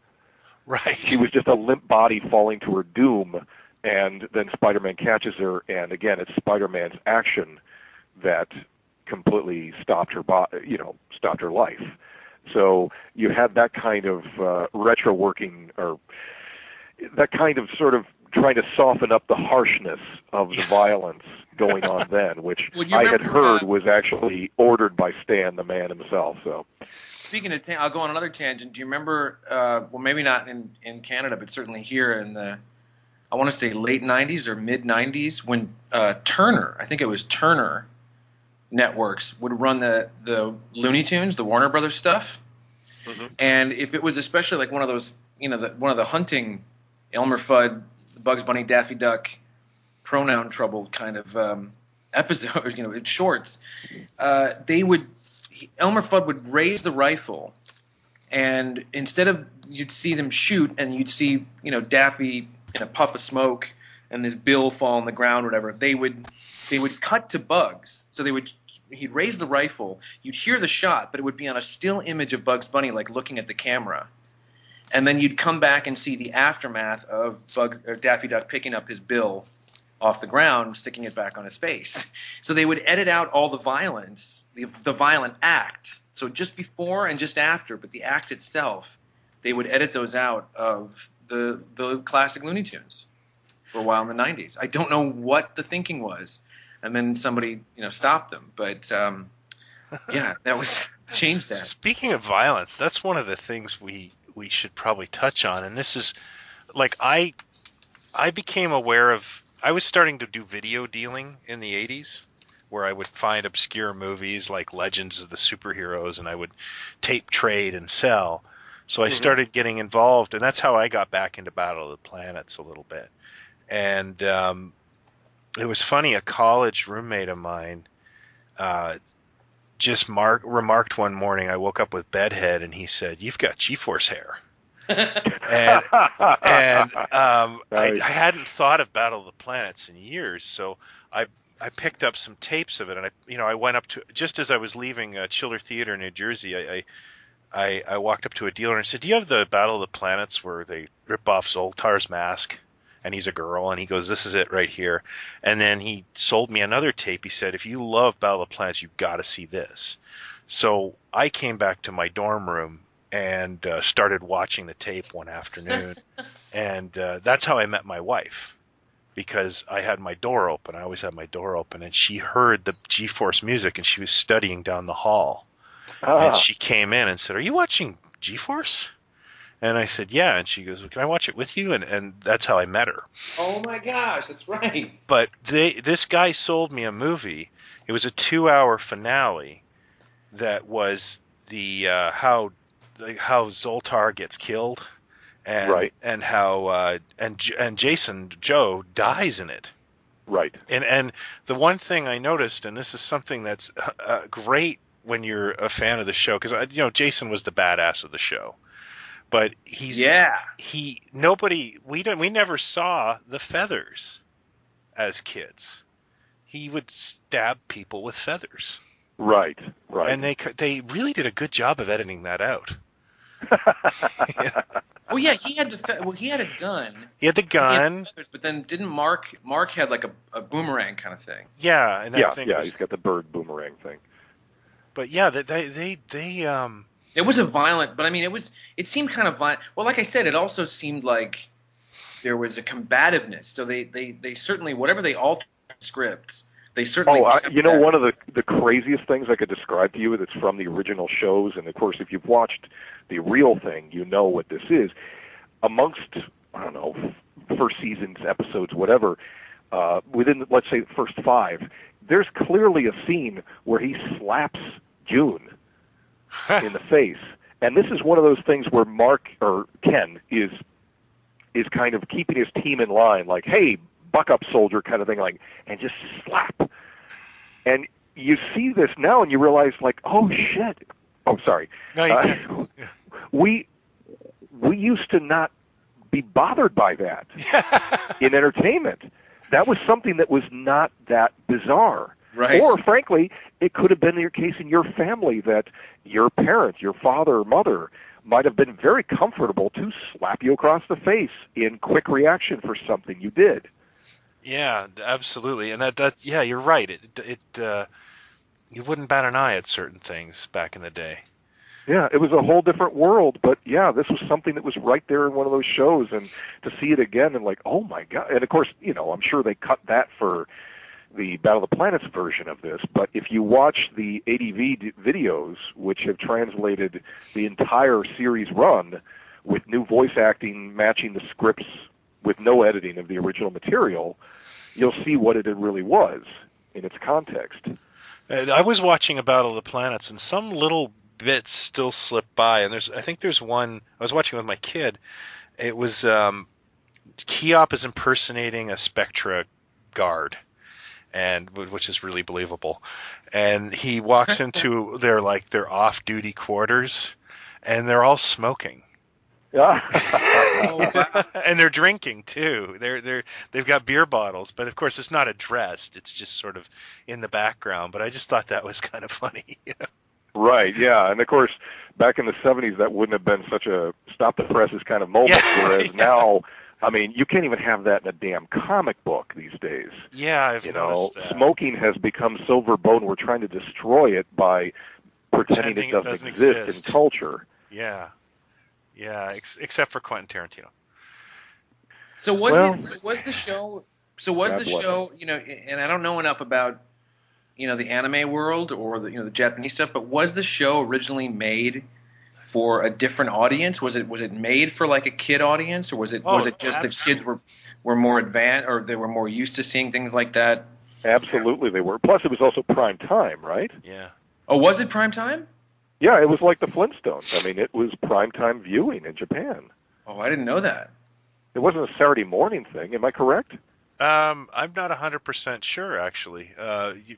Right. She was just a limp body falling to her doom, and then Spider-Man catches her, and again, it's Spider-Man's action that completely stopped her stopped her life. So you had that kind of retro working, or that kind of sort of trying to soften up the harshness of the violence going on then, which I had heard was actually ordered by Stan, the man himself. So, speaking of, I'll go on another tangent. Do you remember? Well, maybe not in Canada, but certainly here in the, I want to say late '90s or mid '90s, when Turner, I think it was Turner Networks, would run the Looney Tunes, the Warner Brothers stuff. Mm-hmm. And if it was especially like one of those, one of the hunting, Elmer Fudd, Bugs Bunny, Daffy Duck, pronoun trouble kind of episode, shorts, Elmer Fudd would raise the rifle, and instead of, you'd see them shoot, and you'd see, Daffy in a puff of smoke and this bill fall on the ground or whatever, they would cut to Bugs. So he'd raise the rifle, you'd hear the shot, but it would be on a still image of Bugs Bunny, like looking at the camera. And then you'd come back and see the aftermath of Daffy Duck picking up his bill off the ground, sticking it back on his face. So they would edit out all the violence, the violent act. So just before and just after, but the act itself, they would edit those out of the classic Looney Tunes for a while in the 90s. I don't know what the thinking was. And then somebody, stopped them. But, that was changed that. Speaking of violence, that's one of the things we should probably touch on. And this is, like, I became aware of, I was starting to do video dealing in the 80s, where I would find obscure movies like Legends of the Superheroes, and I would tape trade and sell. So I started getting involved, and that's how I got back into Battle of the Planets a little bit. And it was funny, a college roommate of mine just remarked one morning, I woke up with bedhead, and he said, "You've got G-Force hair." and I hadn't thought of Battle of the Planets in years, so I picked up some tapes of it, and I went up to, just as I was leaving Chiller Theater in New Jersey, I walked up to a dealer and said, "Do you have the Battle of the Planets where they rip off Zoltar's mask and he's a girl?" And he goes, "This is it right here." And then he sold me another tape. He said, "If you love Battle of the Planets, you've got to see this." So I came back to my dorm room and started watching the tape one afternoon. And that's how I met my wife, because I had my door open. I always had my door open. And she heard the G-Force music, and she was studying down the hall. And she came in and said, "Are you watching G-Force?" And I said, "Yeah." And she goes, "Well, can I watch it with you?" And that's how I met her. Oh, my gosh, that's right. But this guy sold me a movie. It was a 2-hour finale that was the how Zoltar gets killed, and how and Jason Joe dies in it. Right. And the one thing I noticed, and this is something that's great when you're a fan of the show, because Jason was the badass of the show. But we never saw the feathers as kids. He would stab people with feathers. Right. And they really did a good job of editing that out. Oh yeah, he had he had a gun. He had the gun. He had feathers, but then didn't Mark had like a boomerang kind of thing. Yeah, and that thing he's got the bird boomerang thing. But yeah, they It was a violent, but I mean it seemed kind of violent. Well, like I said, it also seemed like there was a combativeness. So they certainly, whatever they altered scripts, they certainly. One of the craziest things I could describe to you that's from the original shows, and of course, if you've watched the real thing, you know what this is. Amongst, I don't know, first season's episodes, whatever, within, let's say, the first 5, there's clearly a scene where he slaps June in the face. And this is one of those things where Mark, or Ken, is kind of keeping his team in line, like, hey, buck up, soldier, kind of thing, like, and just slap. And you see this now, and you realize, like, oh, shit. Oh, sorry. No, we used to not be bothered by that in entertainment. That was something that was not that bizarre. Right. Or, frankly, it could have been the case in your family that your parents, your father or mother, might have been very comfortable to slap you across the face in quick reaction for something you did. Yeah, absolutely. And that yeah, you're right. You wouldn't bat an eye at certain things back in the day. Yeah, it was a whole different world, but yeah, this was something that was right there in one of those shows, and to see it again and like, oh my God. And of course, I'm sure they cut that for the Battle of the Planets version of this, but if you watch the ADV videos, which have translated the entire series run with new voice acting matching the scripts with no editing of the original material, you'll see what it really was in its context. I was watching A Battle of the Planets, and some little bits still slip by, and I think there's one I was watching with my kid. It was Keop is impersonating a Spectra guard, and which is really believable. And he walks into their off-duty quarters, and they're all smoking. Oh, wow. And they're drinking too. They've got beer bottles, but of course it's not addressed. It's just sort of in the background. But I just thought that was kind of funny. Right, yeah. And of course, back in the 70s, that wouldn't have been such a stop the presses kind of moment, whereas now, I mean, you can't even have that in a damn comic book these days. Yeah, I've noticed that. Smoking has become so verboten, we're trying to destroy it by pretending it doesn't exist in culture. Yeah. Yeah, except for Quentin Tarantino. So was the show, and I don't know enough about, the anime world or the Japanese stuff, but was the show originally made for a different audience? Was it made for like a kid audience, or was it just that kids were more advanced, or they were more used to seeing things like that? Absolutely, they were. Plus, it was also prime time, right? Yeah. Oh, was it prime time? Yeah, it was like the Flintstones. I mean, it was primetime viewing in Japan. Oh, I didn't know that. It wasn't a Saturday morning thing. Am I correct? I'm not 100% sure, actually.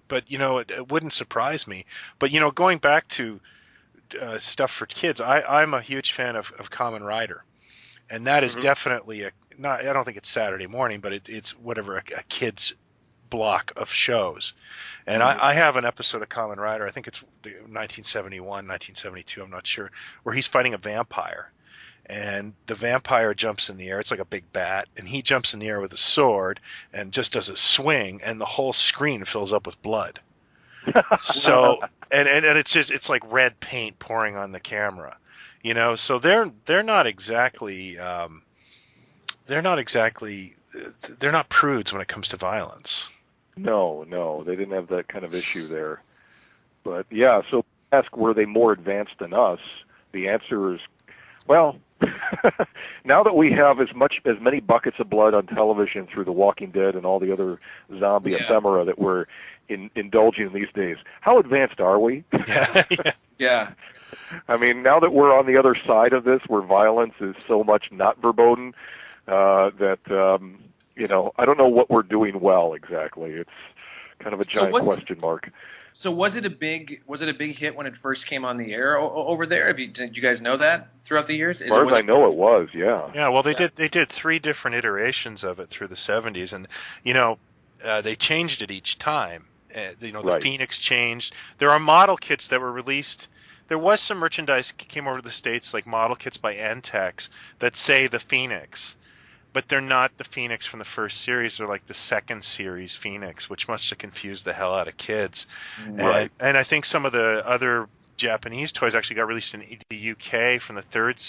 But, it wouldn't surprise me. But, going back to stuff for kids, I'm a huge fan of Kamen Rider. And that is definitely I don't think it's Saturday morning, but it's whatever, a kid's block of shows. And I have an episode of Kamen Rider, I think it's 1971, 1972, I'm not sure, where he's fighting a vampire. And the vampire jumps in the air. It's like a big bat. And he jumps in the air with a sword and just does a swing, and the whole screen fills up with blood. So, and it's like red paint pouring on the camera, so they're not exactly prudes when it comes to violence. No, they didn't have that kind of issue there. But yeah, so ask, were they more advanced than us? The answer is, well, now that we have as many buckets of blood on television through The Walking Dead and all the other zombie ephemera that we're indulging in these days, how advanced are we? Yeah. I mean, now that we're on the other side of this, where violence is so much not verboten, that I don't know what we're doing well exactly. It's kind of a giant question mark. So was it a big hit when it first came on the air over there? Did you guys know that throughout the years? As far as I know, it was, yeah. Yeah, well, they did 3 different iterations of it through the 70s, and they changed it each time. The right. Phoenix changed. There are model kits that were released there was some merchandise came over to the States, like model kits by Antex that say the Phoenix, but they're not the Phoenix from the first series. They're like the second series Phoenix, which must have confused the hell out of kids. Right. And I think some of the other Japanese toys actually got released in the UK from the third.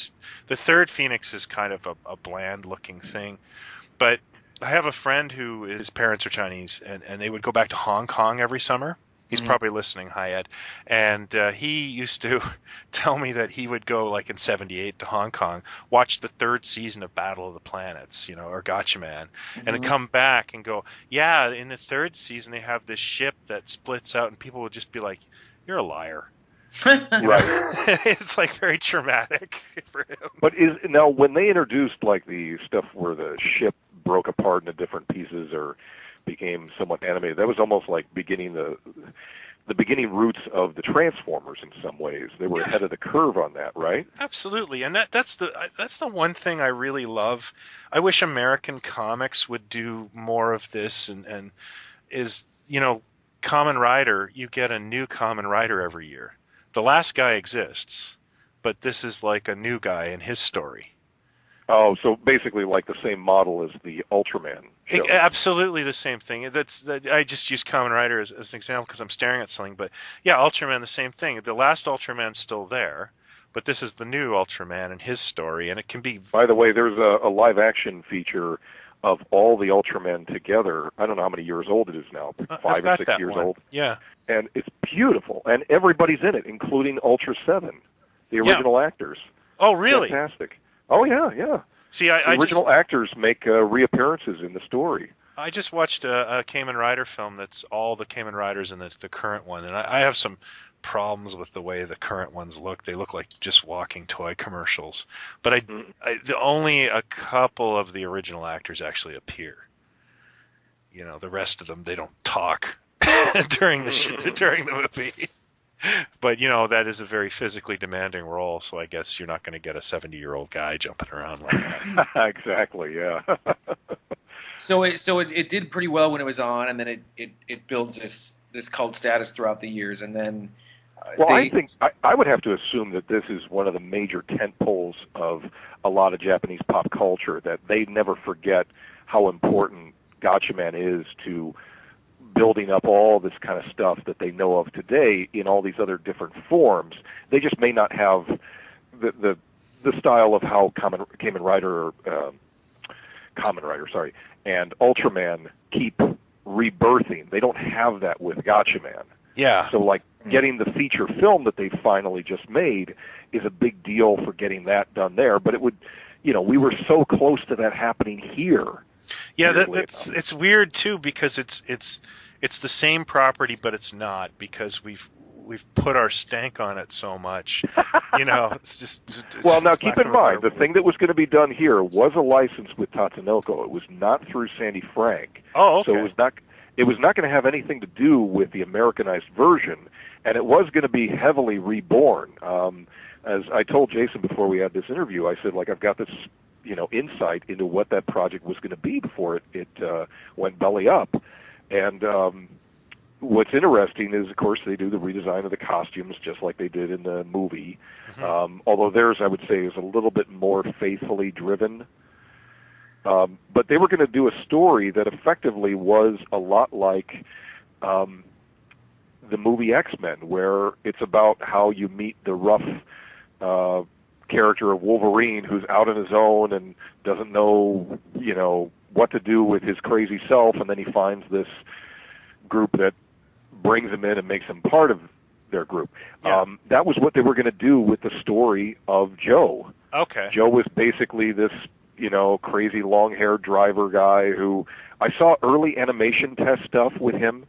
The third Phoenix is kind of a bland-looking thing, but I have a friend who his parents are Chinese, and they would go back to Hong Kong every summer. He's probably listening. Hi, Ed. And he used to tell me that he would go, like in '78 to Hong Kong, watch the third season of Battle of the Planets, or Gotchaman, and then come back and go, yeah, in the third season they have this ship that splits out, and people would just be like, you're a liar. Right. It's like very traumatic for him. But now when they introduced like the stuff where the ship broke apart into different pieces or became somewhat animated, that was almost like beginning the beginning roots of the Transformers in some ways. They were ahead of the curve on that, right? Absolutely, and that's the one thing I really love. I wish American comics would do more of this, and is Kamen Rider. You get a new Kamen Rider every year. The last guy exists, but this is like a new guy in his story. Oh, so basically like the same model as the Ultraman show. Absolutely the same thing. I just use Kamen Rider as an example because I'm staring at something. But yeah, Ultraman, the same thing. The last Ultraman's still there, but this is the new Ultraman and his story, and it can be... By the way, there's a live-action feature of all the Ultramen together. I don't know how many years old it is now, 5 or 6 years old. Yeah. And it's beautiful, and everybody's in it, including Ultra 7, the original actors. Oh, really? Fantastic. Oh, yeah. See, the original actors make reappearances in the story. I just watched a Kamen Rider film that's all the Kamen Riders in the current one, and I have some problems with the way the current ones look. They look like just walking toy commercials. But only a couple of the original actors actually appear. The rest of them, they don't talk during the movie. But that is a very physically demanding role, so I guess you're not going to get a 70-year-old guy jumping around like that. Exactly, yeah. So it did pretty well when it was on, and then it builds this cult status throughout the years, and then. I think I would have to assume that this is one of the major tentpoles of a lot of Japanese pop culture, that they never forget how important Gotchaman is to building up all this kind of stuff that they know of today in all these other different forms. They just may not have the style of how Kamen Rider, and Ultraman keep rebirthing. They don't have that with Gotchaman. Yeah. So like getting the feature film that they finally just made is a big deal for getting that done there. But it would, we were so close to that happening here. Yeah, it's weird too because it's the same property, but it's not because we've put our stank on it so much. It's just. Well, now keep in mind the thing that was going to be done here was a license with Tatsunoko. It was not through Sandy Frank. Oh, okay. So it was not going to have anything to do with the Americanized version, and it was going to be heavily reborn. As I told Jason before we had this interview, I said, I've got this, insight into what that project was going to be before it went belly up. And what's interesting is, of course, they do the redesign of the costumes just like they did in the movie, although theirs, I would say, is a little bit more faithfully driven. But they were going to do a story that effectively was a lot like the movie X-Men, where it's about how you meet the rough character of Wolverine who's out on his own and doesn't know, what to do with his crazy self, and then he finds this group that brings him in and makes him part of their group. Yeah. That was what they were going to do with the story of Joe. Okay. Joe was basically this, crazy long-haired driver guy who I saw early animation test stuff with him.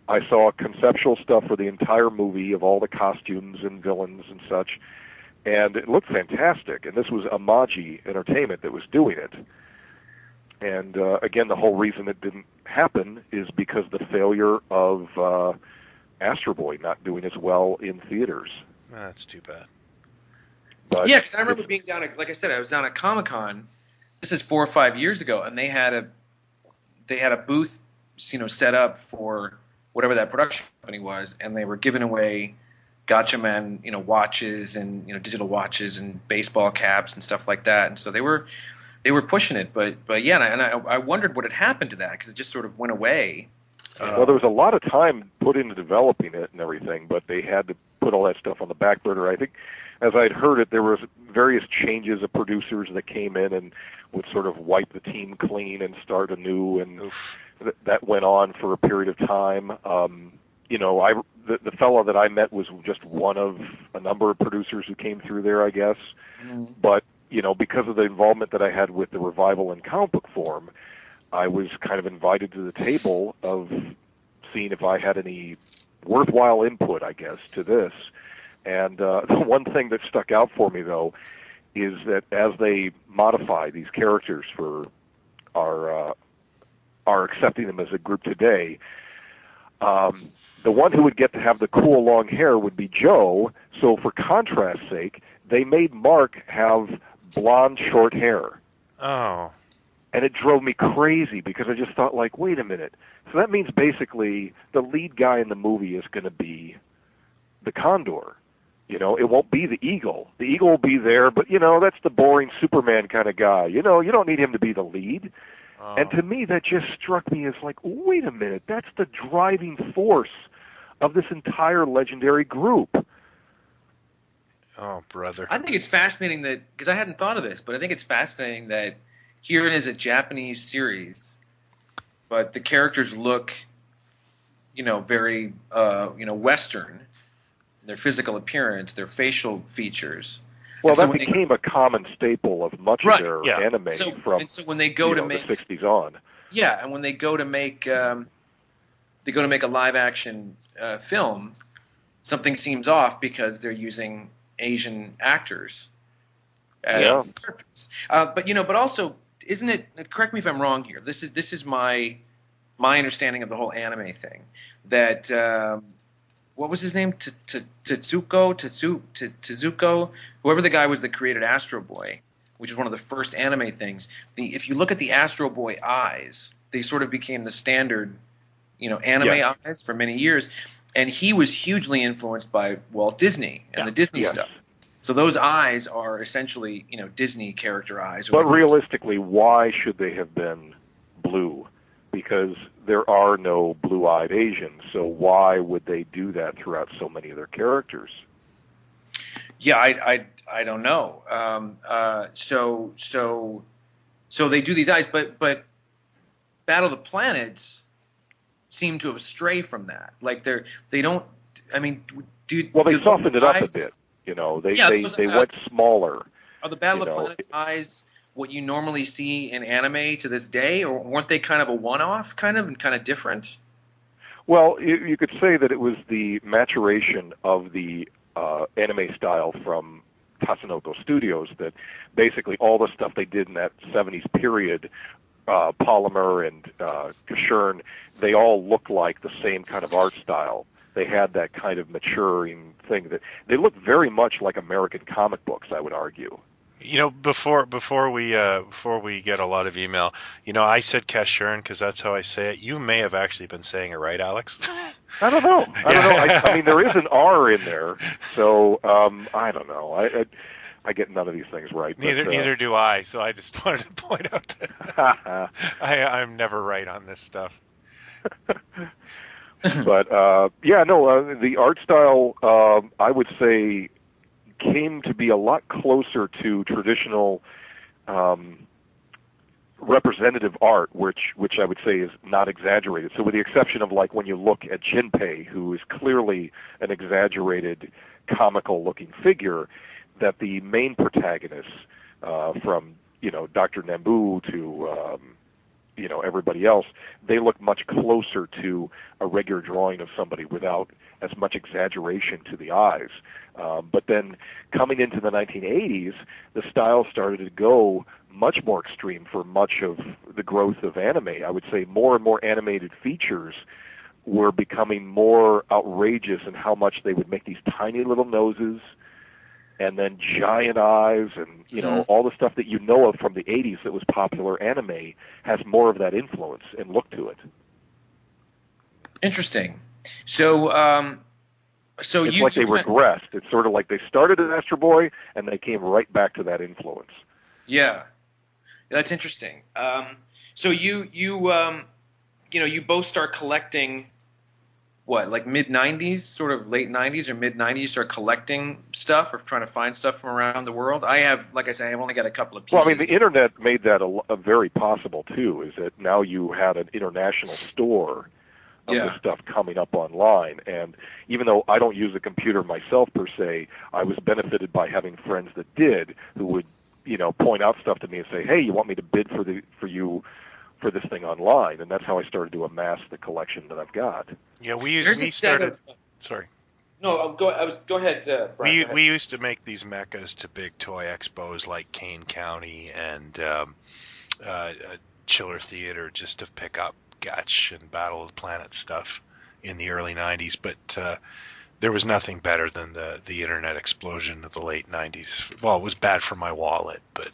I saw conceptual stuff for the entire movie of all the costumes and villains and such, and it looked fantastic. And this was Amaji Entertainment that was doing it. And again, the whole reason it didn't happen is because the failure of Astro Boy not doing as well in theaters. That's too bad. But yeah, because I remember being down at, like I said, I was down at Comic-Con. This is 4 or 5 years ago, and they had a booth, set up for whatever that production company was, and they were giving away Gotcha Man, watches and digital watches and baseball caps and stuff like that. And so they were pushing it, but yeah, and I wondered what had happened to that because it just sort of went away. Well, there was a lot of time put into developing it and everything, but they had to put all that stuff on the back burner. I think, as I'd heard it, there was various changes of producers that came in and would sort of wipe the team clean and start anew, and that went on for a period of time. The fellow that I met was just one of a number of producers who came through there, I guess. Mm-hmm. But because of the involvement that I had with the revival in comic book form, I was kind of invited to the table of seeing if I had any worthwhile input, I guess, to this. And the one thing that stuck out for me, though, is that as they modify these characters for are accepting them as a group today, the one who would get to have the cool long hair would be Joe. So for contrast's sake, they made Mark have blonde short hair. Oh. And it drove me crazy because I just thought, like, wait a minute. So that means basically the lead guy in the movie is going to be the Condor. It won't be the Eagle. The Eagle will be there, but, that's the boring Superman kind of guy. You don't need him to be the lead. Oh. And to me, that just struck me as like, wait a minute, that's the driving force of this entire legendary group. Oh, brother. I think it's fascinating that, because I hadn't thought of this, but I think it's fascinating that here it is a Japanese series, but the characters look, very, Western. Their physical appearance, their facial features. Well, that became a common staple of much of their anime from when they go to make the 60s on. Yeah, and when they go to make a live action film, something seems off because they're using Asian actors as characters. But also, isn't it? Correct me if I'm wrong here. This is my understanding of the whole anime thing. That what was his name? Tezuko, whoever the guy was that created Astro Boy, which is one of the first anime things. If you look at the Astro Boy eyes, they sort of became the standard, anime eyes for many years. And he was hugely influenced by Walt Disney and the Disney stuff. So those eyes are essentially, Disney character eyes. But realistically, why should they have been blue? Because there are no blue-eyed Asians, so why would they do that throughout so many of their characters? Yeah, I don't know. So they do these eyes, but Battle of the Planets seem to have strayed from that. Like they don't. I mean, they softened it up a bit. They went smaller. Are the Battle of the Planets eyes what you normally see in anime to this day, or weren't they kind of a one-off, and kind of different? Well, you could say that it was the maturation of the anime style from Tatsunoko Studios, that basically all the stuff they did in that 70s period, Polymer and Kashern, they all looked like the same kind of art style. They had that kind of maturing thing that they looked very much like American comic books, I would argue. Before we get a lot of email, I said Kashern because that's how I say it. You may have actually been saying it right, Alex. I don't know. I mean, there is an R in there, so I don't know. I get none of these things right. Neither do I. So I just wanted to point out that I'm never right on this stuff. But the art style, I would say, came to be a lot closer to traditional representative art, which I would say is not exaggerated. So with the exception of like when you look at Jinpei, who is clearly an exaggerated, comical-looking figure, that the main protagonists, from Dr. Nambu to everybody else, they look much closer to a regular drawing of somebody without as much exaggeration to the eyes. But then coming into the 1980s, the style started to go much more extreme for much of the growth of anime. I would say more and more animated features were becoming more outrageous in how much they would make these tiny little noses and then giant eyes and, all the stuff that of from the 80s that was popular anime has more of that influence and look to it. Interesting. So So it's like they regressed. It's sort of like they started as Astro Boy and they came right back to that influence. Yeah, that's interesting. So you both start collecting what, like mid '90s, sort of late '90s or mid '90s, start collecting stuff or trying to find stuff from around the world. I have, like I said, I've only got a couple of pieces. Well, I mean, the internet made that a very possible too. Is that now you had an international store of this stuff coming up online, and even though I don't use a computer myself per se, I was benefited by having friends that did, who would, point out stuff to me and say, "Hey, you want me to bid for this thing online?" And that's how I started to amass the collection that I've got. Yeah, we started. Sorry. No, go ahead. Brian, we used to make these mechas to big toy expos like Kane County and Chiller Theater, just to pick up Gutch and Battle of the Planet stuff in the early '90s. But there was nothing better than the internet explosion of the late '90s. Well, it was bad for my wallet, but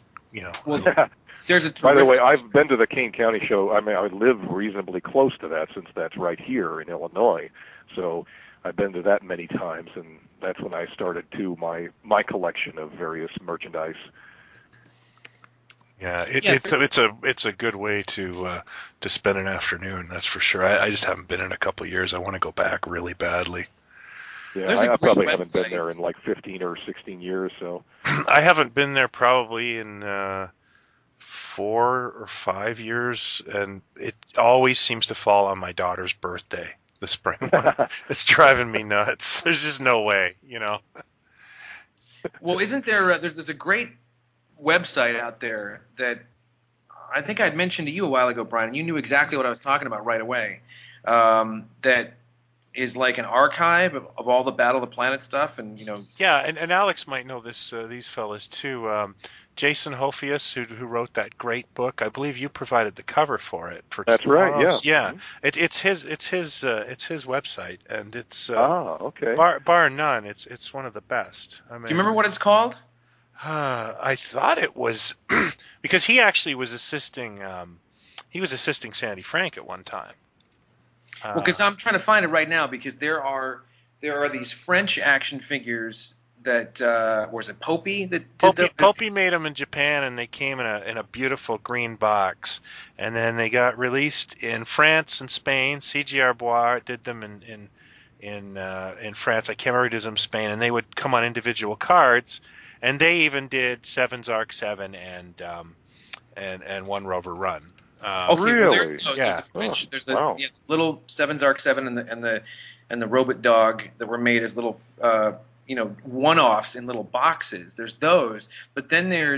Well, there's a By the way, I've been to the Kane County show. I mean, I live reasonably close to that since that's right here in Illinois. So I've been to that many times, and that's when I started too my collection of various merchandise. Yeah, it's a good way to spend an afternoon. That's for sure. I just haven't been in a couple of years. I want to go back really badly. Yeah, I probably haven't been there in like 15 or 16 years. So I haven't been there probably in 4 or 5 years, and it always seems to fall on my daughter's birthday, the spring one. It's driving me nuts. There's just no way, Well, isn't there? There's a great website out there that I think I'd mentioned to you a while ago, Brian, and you knew exactly what I was talking about right away. That is like an archive of all the Battle of the Planet stuff, and Yeah, and Alex might know this. These fellas too. Jason Hophius, who wrote that great book, I believe you provided the cover for it. That's right. Yeah. Yeah. It's his website, and it's okay. Bar none. It's one of the best. I mean, do you remember what it's called? I thought it was because he actually was assisting. He was assisting Sandy Frank at one time. Well, because I'm trying to find it right now, because there are these French action figures that was it Popey that did Popey made them in Japan, and they came in a beautiful green box, and then they got released in France and Spain. CGR Bois did them in France. I can't remember who did them in Spain, and they would come on individual cards, and they even did Seven's Arc 7 and One Rover Run. Okay, really? Well, there's a little Seven's Arc 7 and the Robot Dog that were made as little one-offs in little boxes. There's those, but then there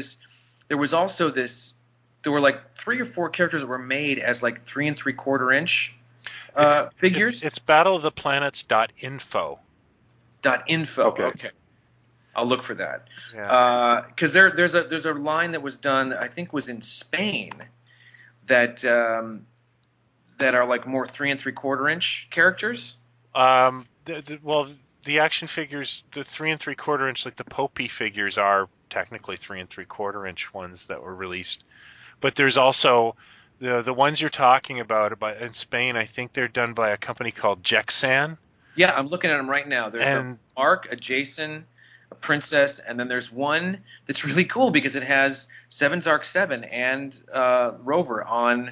was also this. There were like 3 or 4 characters that were made as like 3 3/4 inch figures. It's battleoftheplanets.info. .info. Okay. I'll look for that. Yeah. Because there's a line that was done, I think was in Spain, that are like more 3 3/4 inch characters. The action figures, the 3 3/4 inch, like the Popey figures, are technically 3 3/4 inch ones that were released. But there's also the ones you're talking about in Spain. I think they're done by a company called Jexan. Yeah, I'm looking at them right now. There's a Mark, a Jason, a Princess, and then there's one that's really cool because it has Seven's Arc 7 and Rover on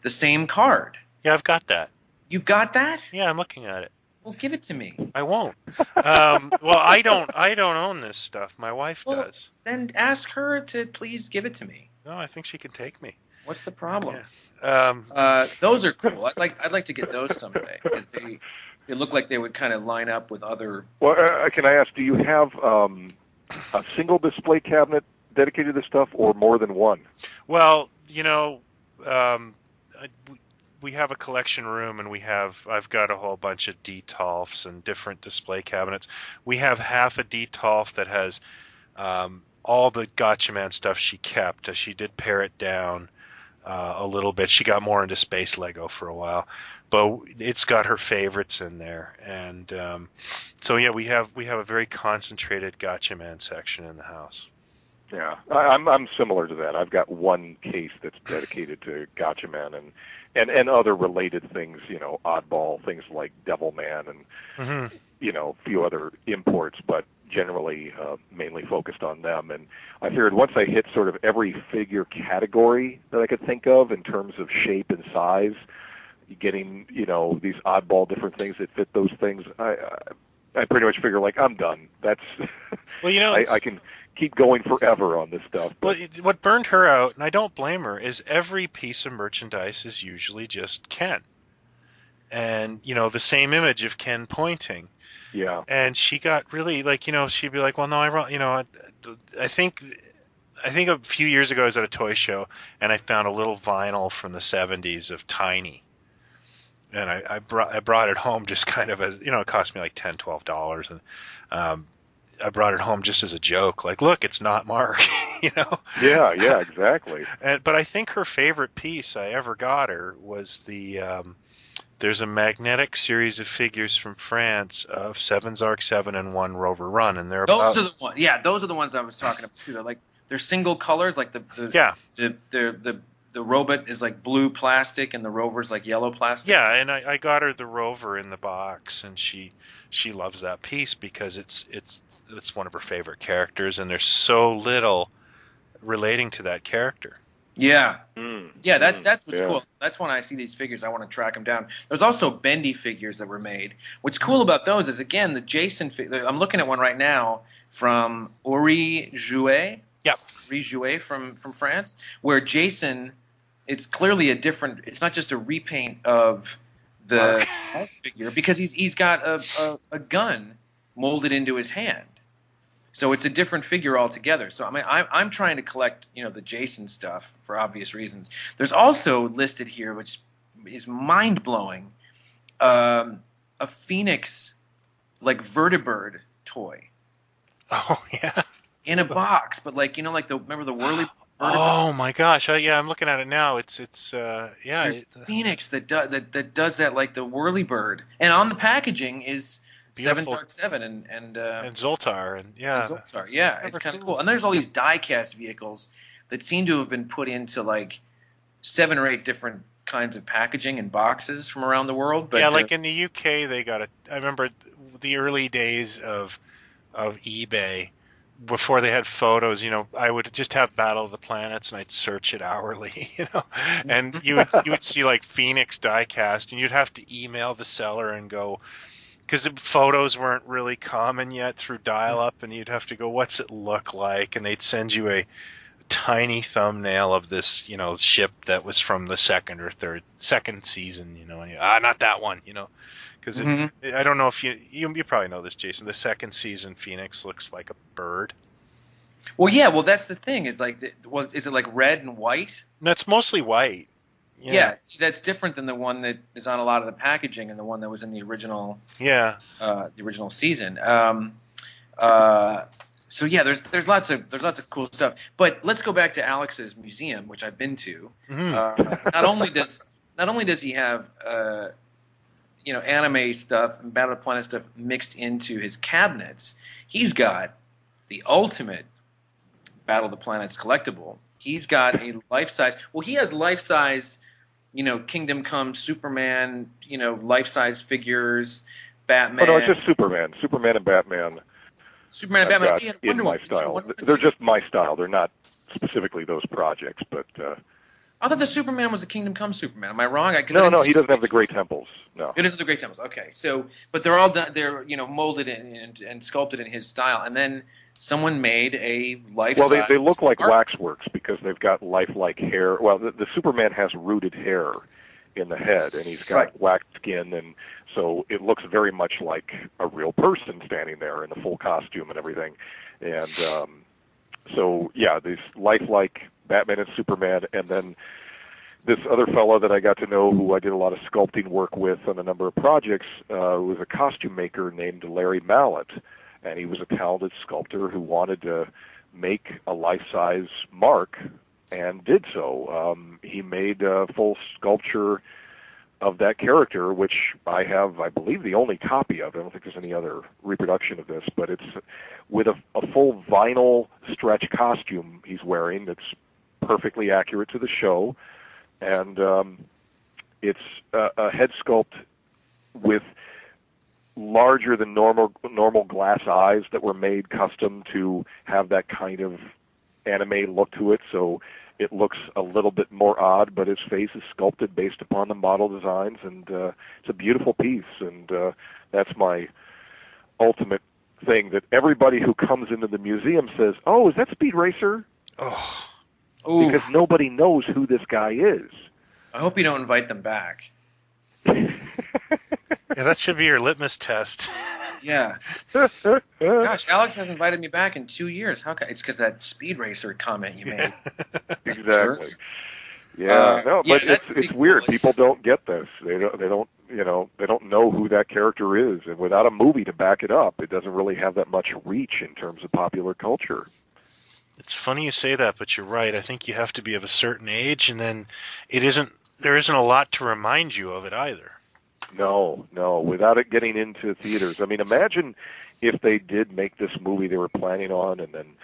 the same card. Yeah, I've got that. You've got that? Yeah, I'm looking at it. Well, give it to me. I won't. Well, I don't own this stuff. My wife does. Then ask her to please give it to me. No, I think she can take me. What's the problem? Yeah. Those are cool. I'd like to get those someday because they look like they would kind of line up with other. Well, can I ask? Do you have a single display cabinet dedicated to this stuff, or more than one? Well, we have a collection room, and I've got a whole bunch of Detolfs and different display cabinets. We have half a Detolf that has all the Gotcha Man stuff she kept. She did pare it down a little bit. She got more into Space Lego for a while, but it's got her favorites in there. And so yeah, we have a very concentrated Gotcha Man section in the house. Yeah, I'm similar to that. I've got one case that's dedicated to Gotcha Man and other related things, oddball things like Devil Man and a few other imports, but generally mainly focused on them. And I figured once I hit sort of every figure category that I could think of in terms of shape and size, getting these oddball different things that fit those things, I pretty much figure like I'm done. That's well, I can keep going forever on this stuff. But what burned her out, and I don't blame her, is every piece of merchandise is usually just Ken, and the same image of Ken pointing. Yeah. And she got really she'd be like, well, no, I think a few years ago I was at a toy show and I found a little vinyl from the 70s of Tiny. And I brought it home just kind of as, it cost me like $10, $12. And I brought it home just as a joke. Like, look, it's not Mark, Yeah, exactly. But I think her favorite piece I ever got her was there's a magnetic series of figures from France of 7 Zark 7 and 1 Rover Run. And those are the ones. Yeah, those are the ones I was talking about too. They're single colors, like the robot is like blue plastic and the rover's like yellow plastic. Yeah, and I got her the rover in the box, and she loves that piece because it's one of her favorite characters, and there's so little relating to that character. Yeah, that's what's cool. That's when I see these figures, I want to track them down. There's also bendy figures that were made. What's cool about those is, again, the Jason figure. I'm looking at one right now from Ori Jouet. Yep. Ori Jouet from France, where Jason, it's clearly a different. It's not just a repaint of the figure, because he's got a gun molded into his hand. So it's a different figure altogether. So I mean, I'm trying to collect, the Jason stuff for obvious reasons. There's also listed here, which is mind blowing, a Phoenix like vertibird toy. Oh yeah. In a box, but remember the whirly. Oh my gosh! I'm looking at it now. It's There's Phoenix that does that, like the whirly bird, and on the packaging is. Beautiful. 7 Zark 7 and Zoltar and Zoltar, it's kind of cool. And there's all these die-cast vehicles that seem to have been put into like 7 or 8 different kinds of packaging and boxes from around the world. But like in the UK, they got I remember the early days of eBay before they had photos. I would just have Battle of the Planets and I'd search it hourly. And you would see like Phoenix die-cast, and you'd have to email the seller and go. Because the photos weren't really common yet through dial-up, and you'd have to go, what's it look like? And they'd send you a tiny thumbnail of this, ship that was from the second season, and not that one, because I don't know if you probably know this, Jason. The second season Phoenix looks like a bird. Well, that's the thing. Is is it like red and white? That's mostly white. Yeah, see, that's different than the one that is on a lot of the packaging and the one that was in the original. Yeah. The original season. So yeah, there's lots of cool stuff. But let's go back to Alex's museum, which I've been to. Not only does he have anime stuff and Battle of the Planet stuff mixed into his cabinets, he's got the ultimate Battle of the Planets collectible. He's got a life-size. Well, he has life-size. Kingdom Come, Superman, life-size figures, Batman. Oh, no, it's just Superman. Superman and Batman. Superman and Batman. In my style. They're just my style. They're not specifically those projects, but... I thought the Superman was the Kingdom Come Superman. Am I wrong? No, he doesn't have the Great Temples. No. It isn't the Great Temples. Okay, but they're all done. They're molded and sculpted in his style, and then someone made a life-size. Well, they look like waxworks because they've got lifelike hair. Well, the Superman has rooted hair in the head, and he's got waxed skin, and so it looks very much like a real person standing there in the full costume and everything. And these lifelike Batman and Superman, and then this other fellow that I got to know who I did a lot of sculpting work with on a number of projects was a costume maker named Larry Mallet. And he was a talented sculptor who wanted to make a life-size Mark, and did so. He made a full sculpture of that character, which I have, I believe, the only copy of. I don't think there's any other reproduction of this, but it's with a full vinyl stretch costume he's wearing that's perfectly accurate to the show, and it's a head sculpt with larger than normal glass eyes that were made custom to have that kind of anime look to it, so it looks a little bit more odd, but his face is sculpted based upon the model designs, and it's a beautiful piece, and that's my ultimate thing, that everybody who comes into the museum says, "Oh, is that Speed Racer?" Oh. Because nobody knows who this guy is. I hope you don't invite them back. Yeah, that should be your litmus test. Yeah. Gosh, Alex hasn't invited me back in 2 years. How come? It's because that Speed Racer comment you made. Exactly. Yeah, no, but yeah, it's weird. People don't get this. They don't know who that character is, and without a movie to back it up, it doesn't really have that much reach in terms of popular culture. It's funny you say that, but you're right. I think you have to be of a certain age, and then there isn't a lot to remind you of it either. No, without it getting into theaters. I mean, imagine if they did make this movie they were planning on, and then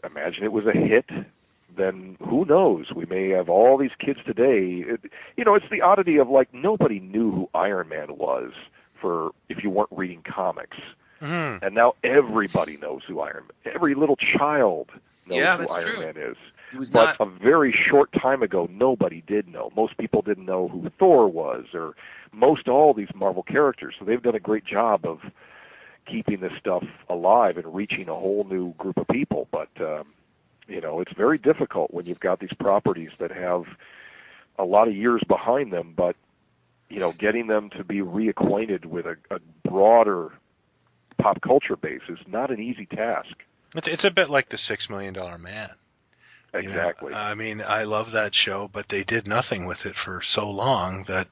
imagine it was a hit, then who knows? We may have all these kids today. It's the oddity of, like, nobody knew who Iron Man was if you weren't reading comics. Mm-hmm. And now everybody knows who Iron Man. Every little child knows who Iron Man is. But a very short time ago, nobody did know. Most people didn't know who Thor was, or most all these Marvel characters. So they've done a great job of keeping this stuff alive and reaching a whole new group of people. But, it's very difficult when you've got these properties that have a lot of years behind them, but, getting them to be reacquainted with a broader pop culture base is not an easy task. It's a bit like the $6 Million Man. Exactly. I mean, I love that show, but they did nothing with it for so long that,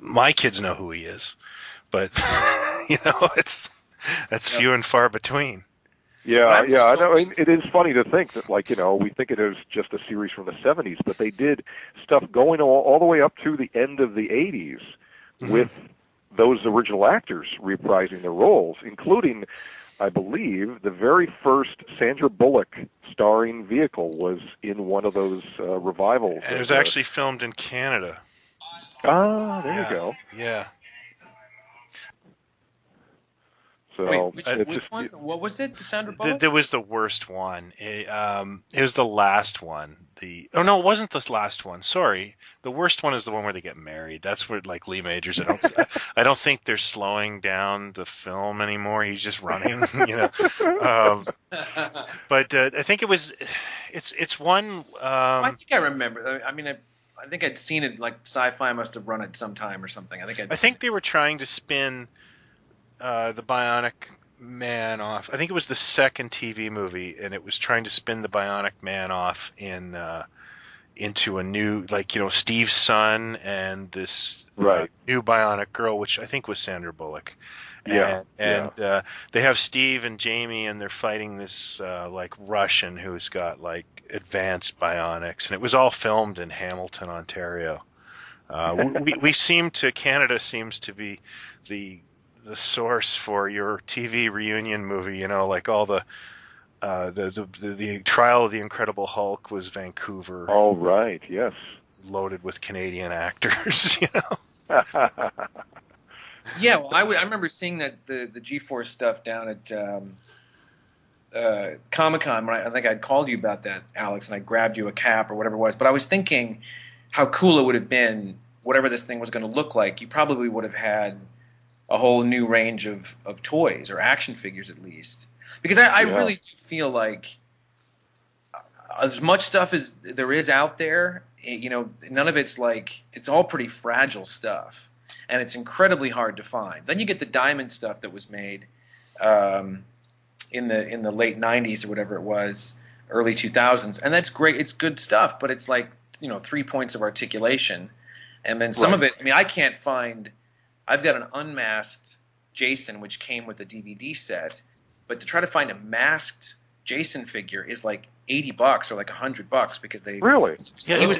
my kids know who he is, but, that's few and far between. Yeah, I know. It is funny to think that, we think it is just a series from the 70s, but they did stuff going all the way up to the end of the 80s with those original actors reprising their roles, including, I believe, the very first Sandra Bullock starring vehicle was in one of those revivals. And it was actually filmed in Canada. Ah, there you go. Yeah. So which one? What was it? The Sandra Bullock? There was the worst one. It was the last one. It wasn't the last one. Sorry, the worst one is the one where they get married. That's where, like, Lee Majors. I don't think they're slowing down the film anymore. He's just running. But I think it was. It's one. I think I remember. I mean, I think I'd seen it. Like, Sci-Fi must have run it sometime or something. I think they were trying to spin the Bionic Man off. I think it was the second TV movie, and it was trying to spin the Bionic Man off into a new, Steve's son and this new Bionic girl, which I think was Sandra Bullock. And they have Steve and Jamie, and they're fighting this Russian who's got advanced bionics, and it was all filmed in Hamilton, Ontario. Canada seems to be the source for your TV reunion movie, all the Trial of the Incredible Hulk was Vancouver. Oh, right, yes. It's loaded with Canadian actors, Yeah, well, I remember seeing that the G-Force stuff down at Comic-Con when I think I'd called you about that, Alex, and I grabbed you a cap or whatever it was. But I was thinking how cool it would have been, whatever this thing was going to look like. You probably would have had a whole new range of toys or action figures at least. Because I really do feel like as much stuff as there is out there, none of it's it's all pretty fragile stuff. And it's incredibly hard to find. Then you get the diamond stuff that was made in the late 90s or whatever it was, early 2000s. And that's great. It's good stuff, but it's 3 points of articulation. And then some of it, I can't find – I've got an unmasked Jason, which came with a DVD set, but to try to find a masked Jason figure is $80 or like $100 because they Really? Yeah,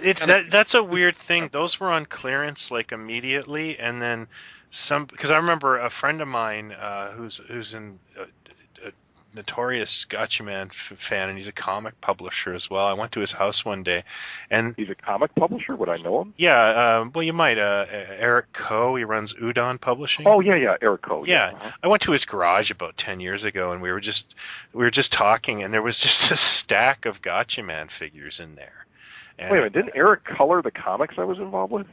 that's a weird thing. Those were on clearance like immediately, and then because I remember a friend of mine who's in a notorious Gotcha-Man fan, and he's a comic publisher as well. I went to his house one day, and he's a comic publisher. Would I know him? Yeah, well, you might. Eric Coe, he runs Udon Publishing. Oh yeah, Eric Coe. Yeah, I went to his garage about 10 years ago, and we were just talking, and there was just a stack of Gotcha-Man figures in there. And, wait a minute, didn't Eric color the comics I was involved with?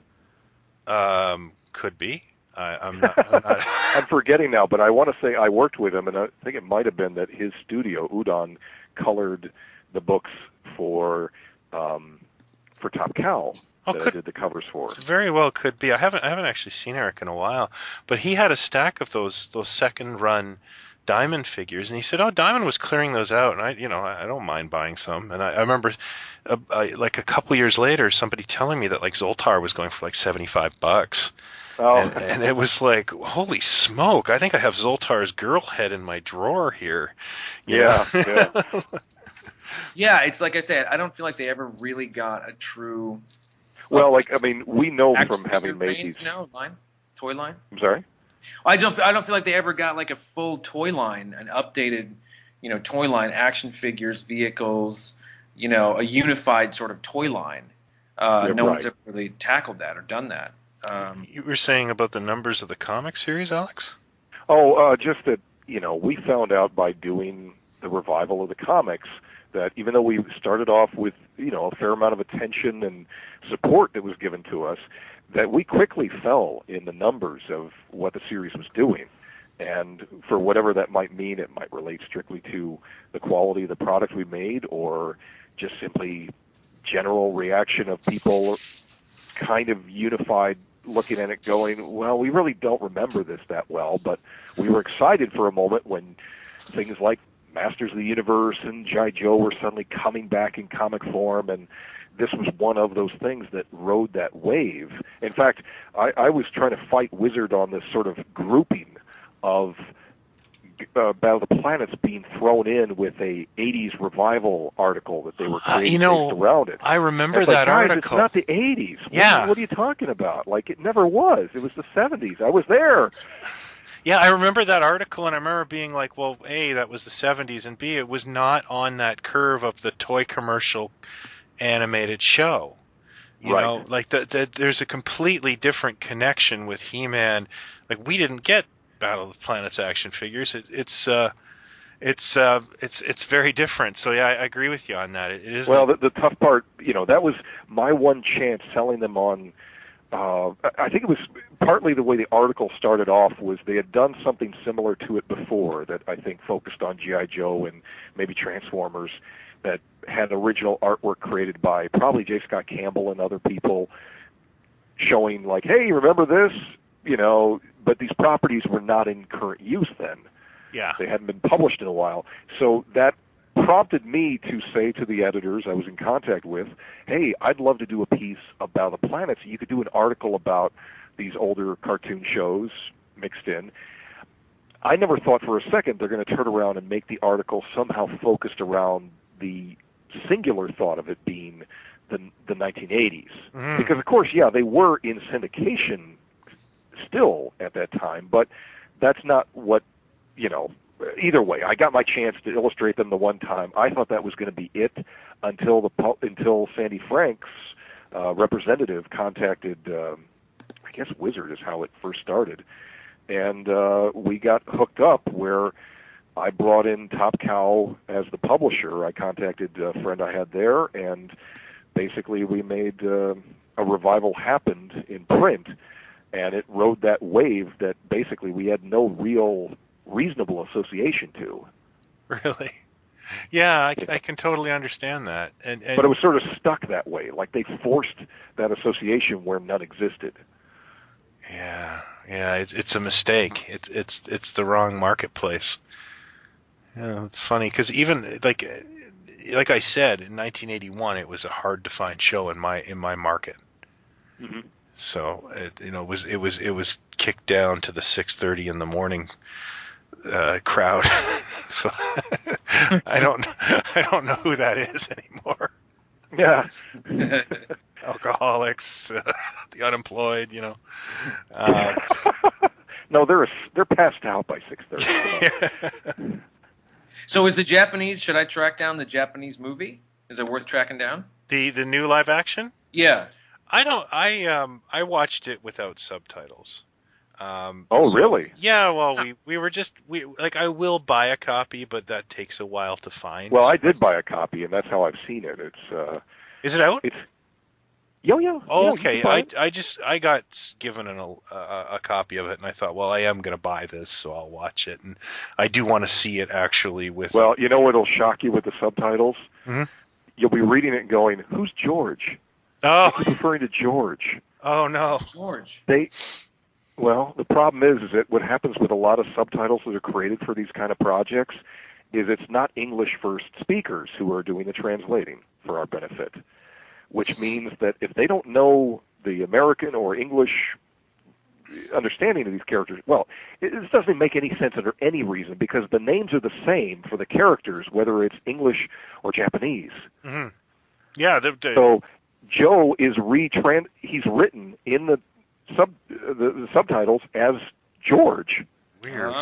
Could be. I'm not. I'm forgetting now, but I want to say I worked with him, and I think it might have been that his studio, Udon, colored the books for Top Cow that I did the covers for. Very well could be. I haven't actually seen Eric in a while, but he had a stack of those second run Diamond figures, and he said, "Oh, Diamond was clearing those out," and I don't mind buying some. And I remember, like a couple years later, somebody telling me that like Zoltar was going for like $75. Oh. And it was like, holy smoke! I think I have Zoltar's girl head in my drawer here. Yeah. Yeah, it's like I said, I don't feel like they ever really got a true. Well, we know from having made these. Toy line. I'm sorry. I don't feel like they ever got like a full toy line, an updated, toy line, action figures, vehicles, a unified sort of toy line. No one's ever really tackled that or done that. You were saying about the numbers of the comic series, Alex? Oh, just that, we found out by doing the revival of the comics that even though we started off with, a fair amount of attention and support that was given to us, that we quickly fell in the numbers of what the series was doing. And for whatever that might mean, it might relate strictly to the quality of the product we made or just simply general reaction of people kind of unified looking at it going, well, we really don't remember this that well, but we were excited for a moment when things like Masters of the Universe and G.I. Joe were suddenly coming back in comic form, and this was one of those things that rode that wave. In fact, I was trying to fight Wizard on this sort of grouping of Battle of the Planets being thrown in with a 80s revival article that they were creating based around it. I remember it's that guys, article. It's not the 80s. Yeah. What are you talking about? Like, it never was. It was the 70s. I was there. Yeah, I remember that article, and I remember being like, well, A, that was the 70s, and B, it was not on that curve of the toy commercial animated show. You know, like there's a completely different connection with He-Man. Like, we didn't get Battle of the Planets action figures. It's very different. So yeah, I agree with you on that. It is. Well, the tough part, that was my one chance selling them on. I think it was partly the way the article started off was they had done something similar to it before that I think focused on G.I. Joe and maybe Transformers that had original artwork created by probably J. Scott Campbell and other people showing like, hey, remember this? But these properties were not in current use then. Yeah. They hadn't been published in a while. So that prompted me to say to the editors I was in contact with, hey, I'd love to do a piece about the planets. You could do an article about these older cartoon shows mixed in. I never thought for a second they're going to turn around and make the article somehow focused around the singular thought of it being the 1980s. Mm. Because, of course, yeah, they were in syndication still at that time, but that's not what, either way, I got my chance to illustrate them the one time. I thought that was going to be it until Sandy Frank's representative contacted, I guess Wizard is how it first started, and we got hooked up where I brought in Top Cow as the publisher. I contacted a friend I had there, and basically we made a revival happen in print, and it rode that wave that basically we had no real reasonable association to. Really? Yeah, I can totally understand that. But it was sort of stuck that way, like they forced that association where none existed. Yeah, it's a mistake. It's the wrong marketplace. Yeah, it's funny because even like I said, in 1981, it was a hard to find show in my market. Mm-hmm. So it was kicked down to the 6:30 in the morning crowd. So I don't know who that is anymore. Yeah. Alcoholics, the unemployed, No, they're passed out by 6:30. So is the Japanese? Should I track down the Japanese movie? Is it worth tracking down? The new live action? Yeah. I don't. I watched it without subtitles. Really? Yeah. Well, we were just I will buy a copy, but that takes a while to find. Well, so I did buy a copy, and that's how I've seen it. It's. Is it out? It's. Yeah. Oh, yeah, okay. I got given a copy of it, and I thought, well, I am going to buy this, so I'll watch it, and I do want to see it actually with. Well, you know what'll shock you with the subtitles? Mm-hmm. You'll be reading it and going, "Who's George?" Oh. They keep referring to George. Oh no, George. Well, the problem is that what happens with a lot of subtitles that are created for these kind of projects is it's not English first speakers who are doing the translating for our benefit, which means that if they don't know the American or English understanding of these characters, well, this doesn't make any sense under any reason because the names are the same for the characters, whether it's English or Japanese. Mm-hmm. Yeah. So Joe is he's written in the subtitles as George. Weird.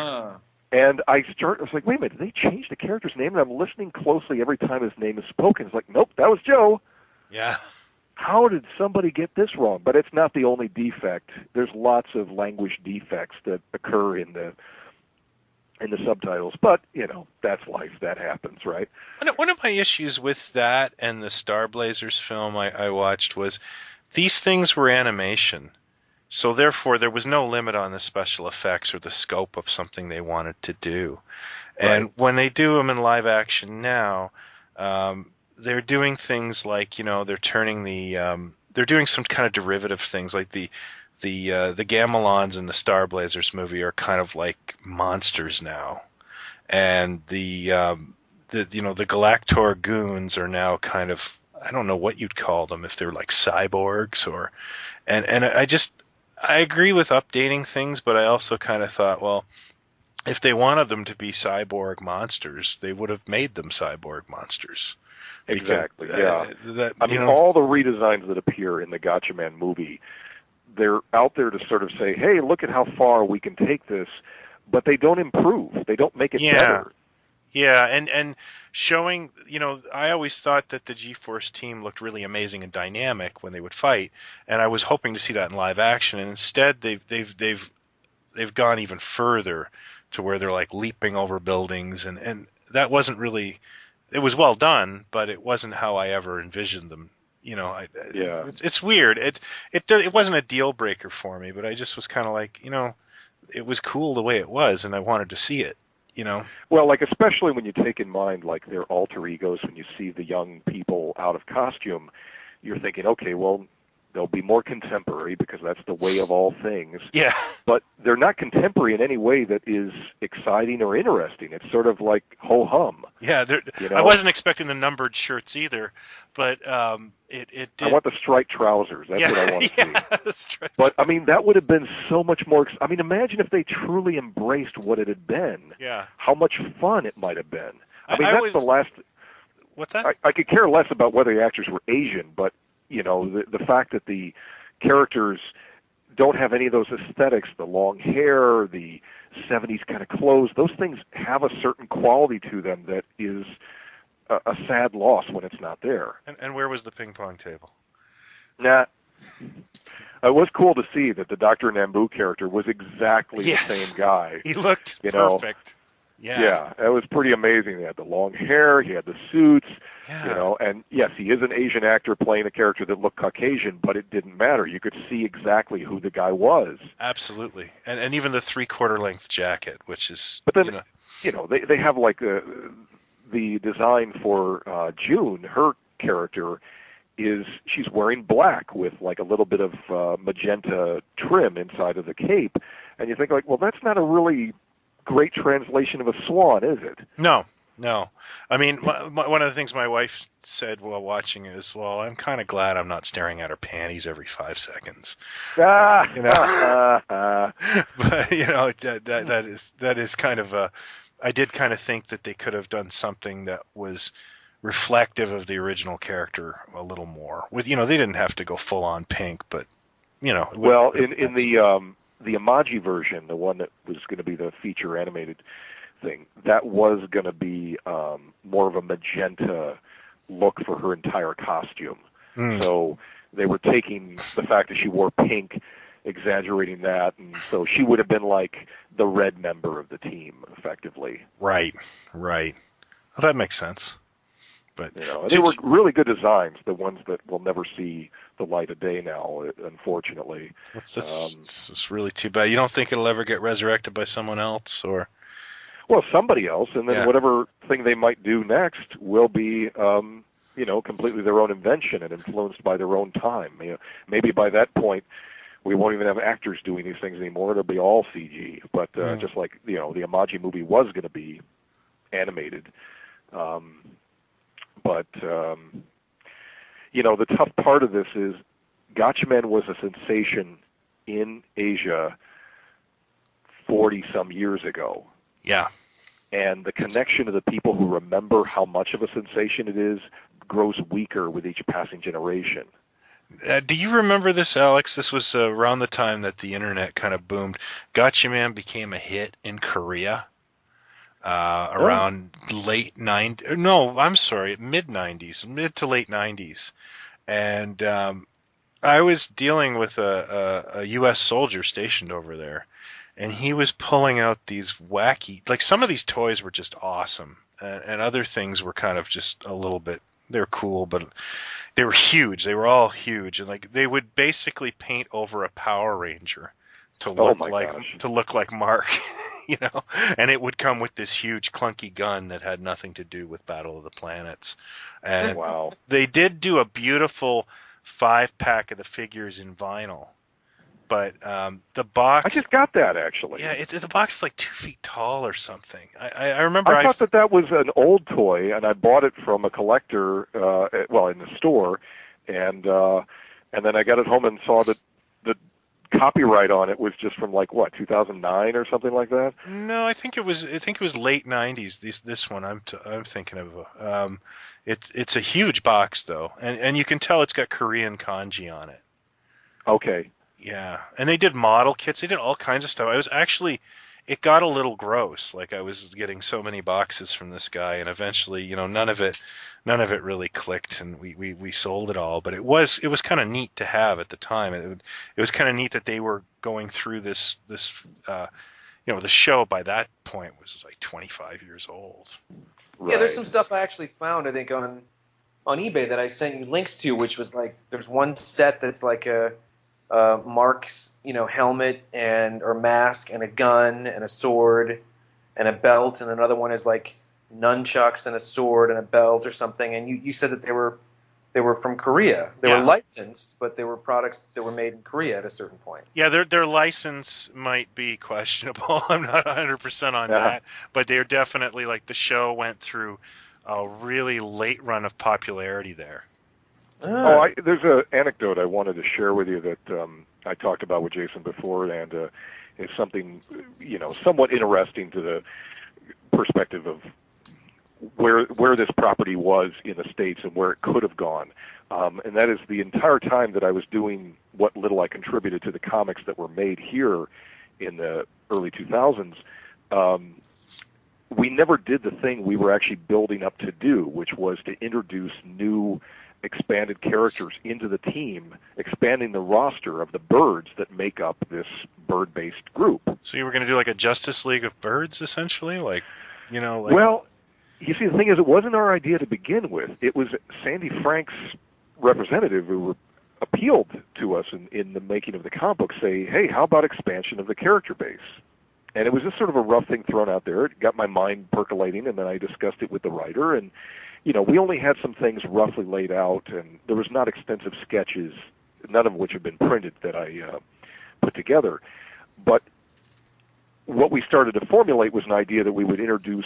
And I was like, wait a minute, did they change the character's name? And I'm listening closely every time his name is spoken. It's like, nope, that was Joe. Yeah. How did somebody get this wrong? But it's not the only defect. There's lots of language defects that occur in the subtitles. But, that's life. That happens, right? One of my issues with that and the Star Blazers film I watched was these things were animation. So therefore, there was no limit on the special effects or the scope of something they wanted to do. Right. And when they do them in live action now, they're doing things like, they're turning they're doing some kind of derivative things, like the Gamelons in the Star Blazers movie are kind of like monsters now, and the Galactor goons are now kind of, I don't know what you'd call them, if they're like cyborgs or, and I agree with updating things, but I also kind of thought, well, if they wanted them to be cyborg monsters, they would have made them cyborg monsters. Exactly, because, yeah. All the redesigns that appear in the Gotcha Man movie, they're out there to sort of say, hey, look at how far we can take this, but they don't improve. They don't make it better. Yeah, and showing, I always thought that the G-Force team looked really amazing and dynamic when they would fight, and I was hoping to see that in live action, and instead they've gone even further to where they're like leaping over buildings, and that wasn't really, it was well done, but it wasn't how I ever envisioned them. It's weird. It wasn't a deal breaker for me, but I just was kind of like, it was cool the way it was, and I wanted to see it. Well, especially when you take in mind their alter egos, when you see the young people out of costume, you're thinking, okay, well, they'll be more contemporary because that's the way of all things. Yeah. But they're not contemporary in any way that is exciting or interesting. It's sort of like ho-hum. Yeah, I wasn't expecting the numbered shirts either, but it did. I want the striped trousers. That's what I want to see. That's right. But, that would have been so much more... imagine if they truly embraced what it had been. Yeah. How much fun it might have been. That's the last... What's that? I could care less about whether the actors were Asian, but, the fact that the characters don't have any of those aesthetics, the long hair, the 70s kind of clothes, those things have a certain quality to them that is a sad loss when it's not there. And where was the ping pong table? Nah. It was cool to see that the Dr. Nambu character was exactly the same guy. He looked perfect. Yeah, it was pretty amazing. He had the long hair, he had the suits, Yeah. And yes, he is an Asian actor playing a character that looked Caucasian, but it didn't matter. You could see exactly who the guy was. Absolutely. And even the 3/4 length jacket, which is... But then, they have the design for June, her character she's wearing black with a little bit of magenta trim inside of the cape. And you think well, that's not a really great translation of a swan, is it? No. I mean, one of the things my wife said while watching is, well, I'm kind of glad I'm not staring at her panties every 5 seconds. But that is kind of I did kind of think that they could have done something that was reflective of the original character a little more. With they didn't have to go full on pink, but Well, in the Imaji version, the one that was going to be the feature animated thing, that was going to be more of a magenta look for her entire costume. So they were taking the fact that she wore pink, exaggerating that, and so she would have been like the red member of the team, effectively. Right. Well, that makes sense. But they were really good designs, the ones that will never see the light of day now, unfortunately. That's really too bad. You don't think it'll ever get resurrected by someone else, or? Well, somebody else, and then whatever thing they might do next will be, completely their own invention and influenced by their own time. Maybe by that point, we won't even have actors doing these things anymore. It'll be all CG. But just like the Imaji movie was going to be animated. But the tough part of this is Gatchaman was a sensation in Asia 40-some years ago. Yeah. And the connection to the people who remember how much of a sensation it is grows weaker with each passing generation. Do you remember this, Alex? This was around the time that the internet kind of boomed. Gatchaman became a hit in Korea. Around mid 90s, mid to late 90s. And I was dealing with a U.S. soldier stationed over there, and he was pulling out these wacky, like some of these toys were just awesome, and other things were kind of just a little bit, they were cool, but they were huge. They were all huge, and like they would basically paint over a Power Ranger to look like Mark. And it would come with this huge clunky gun that had nothing to do with Battle of the Planets. And they did do a beautiful 5-pack of the figures in vinyl, but the box. I just got that actually. Yeah, the box is like 2 feet tall or something. I remember. I thought that was an old toy, and I bought it from a collector, in the store, and then I got it home and saw that the copyright on it was just from 2009 or something like that. No, I think it was late 90s. This one I'm thinking of. It's a huge box though, and you can tell it's got Korean kanji on it. Okay. Yeah, and they did model kits. They did all kinds of stuff. It got a little gross. Like I was getting so many boxes from this guy, and eventually, none of it really clicked, and we sold it all. But it was kind of neat to have at the time. It was kind of neat that they were going through this. The show by that point was like 25 years old. Right. Yeah, there's some stuff I actually found, I think, on eBay that I sent you links to, which was like there's one set that's like a Mark's helmet or mask and a gun and a sword and a belt, and another one is like nunchucks and a sword and a belt or something. And you said that they were from Korea. They were licensed, but they were products that were made in Korea at a certain point. Yeah, their license might be questionable. I'm not 100% on that, but they're definitely like the show went through a really late run of popularity there. There's an anecdote I wanted to share with you that I talked about with Jason before, and it's something somewhat interesting to the perspective of where this property was in the States and where it could have gone. And that is the entire time that I was doing what little I contributed to the comics that were made here in the early 2000s. We never did the thing we were actually building up to do, which was to introduce new expanded characters into the team, expanding the roster of the birds that make up this bird-based group. So you were going to do like a Justice League of birds, essentially? Well, you see, the thing is, it wasn't our idea to begin with. It was Sandy Frank's representative who appealed to us in the making of the comic book, say, hey, how about expansion of the character base? And it was just sort of a rough thing thrown out there. It got my mind percolating, and then I discussed it with the writer, and we only had some things roughly laid out, and there was not extensive sketches, none of which have been printed, that I put together. But what we started to formulate was an idea that we would introduce.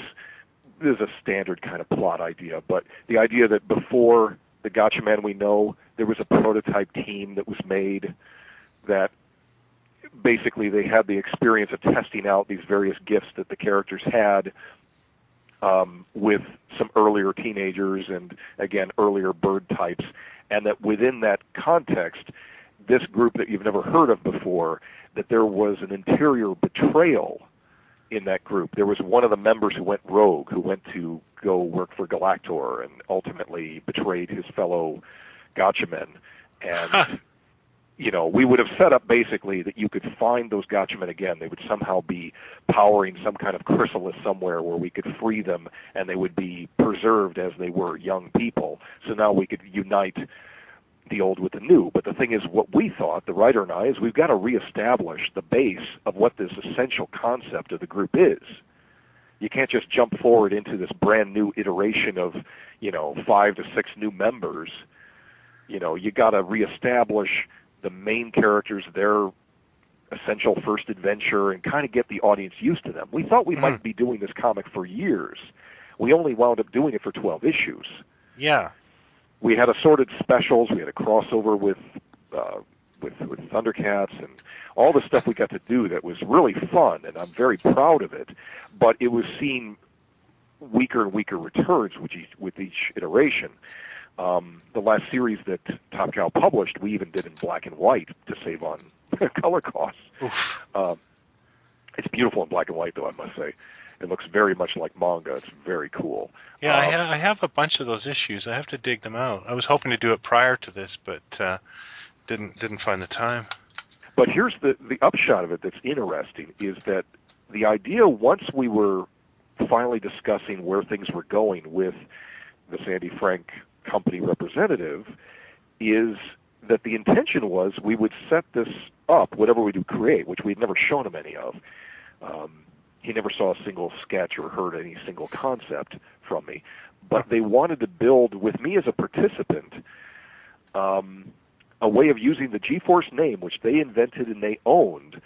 This is a standard kind of plot idea, but the idea that before the Gatchaman we know, there was a prototype team that was made that basically they had the experience of testing out these various gifts that the characters had, with some earlier teenagers and, again, earlier bird types, and that within that context, this group that you've never heard of before, that there was an interior betrayal in that group. There was one of the members who went rogue, who went to go work for Galactor and ultimately betrayed his fellow Gotchamen. And, we would have set up basically that you could find those Gotchamen again. They would somehow be powering some kind of chrysalis somewhere where we could free them, and they would be preserved as they were young people. So now we could unite the old with the new. But the thing is, what we thought, the writer and I, is we've got to reestablish the base of what this essential concept of the group is. You can't just jump forward into this brand new iteration of, 5 to 6 new members. You got to reestablish the main characters, their essential first adventure, and kind of get the audience used to them. We thought we might be doing this comic for years. We only wound up doing it for 12 issues. Yeah. We had assorted specials. We had a crossover with Thundercats and all the stuff we got to do that was really fun, and I'm very proud of it. But it was seeing weaker and weaker returns with each iteration. The last series that Top Cow published, we even did in black and white to save on color costs. It's beautiful in black and white, though, I must say. It looks very much like manga. It's very cool. Yeah, I have a bunch of those issues. I have to dig them out. I was hoping to do it prior to this, but didn't find the time. But here's the upshot of it that's interesting, is that the idea, once we were finally discussing where things were going with the Sandy Frank company representative, is that the intention was we would set this up, whatever we do create, which we'd never shown him any of. He never saw a single sketch or heard any single concept from me. But they wanted to build, with me as a participant, a way of using the G-Force name, which they invented and they owned,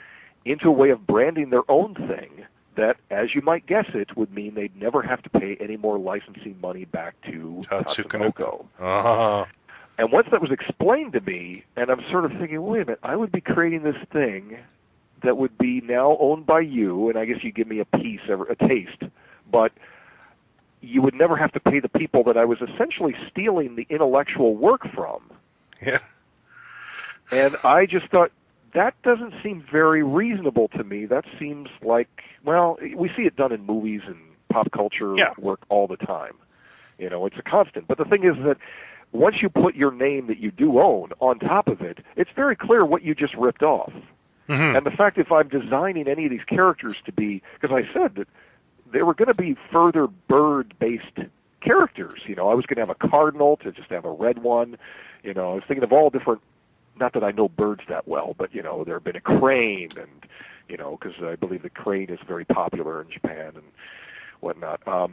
into a way of branding their own thing that, as you might guess it, would mean they'd never have to pay any more licensing money back to Tatsunoko. And once that was explained to me, and I'm sort of thinking, wait a minute, I would be creating this thing that would be now owned by you, and I guess you give me a piece, a taste, but you would never have to pay the people that I was essentially stealing the intellectual work from. Yeah. And I just thought, that doesn't seem very reasonable to me. That seems like, well, we see it done in movies and pop culture work all the time. It's a constant. But the thing is that once you put your name that you do own on top of it, it's very clear what you just ripped off. Mm-hmm. And the fact, if I'm designing any of these characters to be, because I said that they were going to be further bird-based characters. I was going to have a cardinal to just have a red one. I was thinking of all different, not that I know birds that well, but, there have been a crane and, because I believe the crane is very popular in Japan and whatnot. I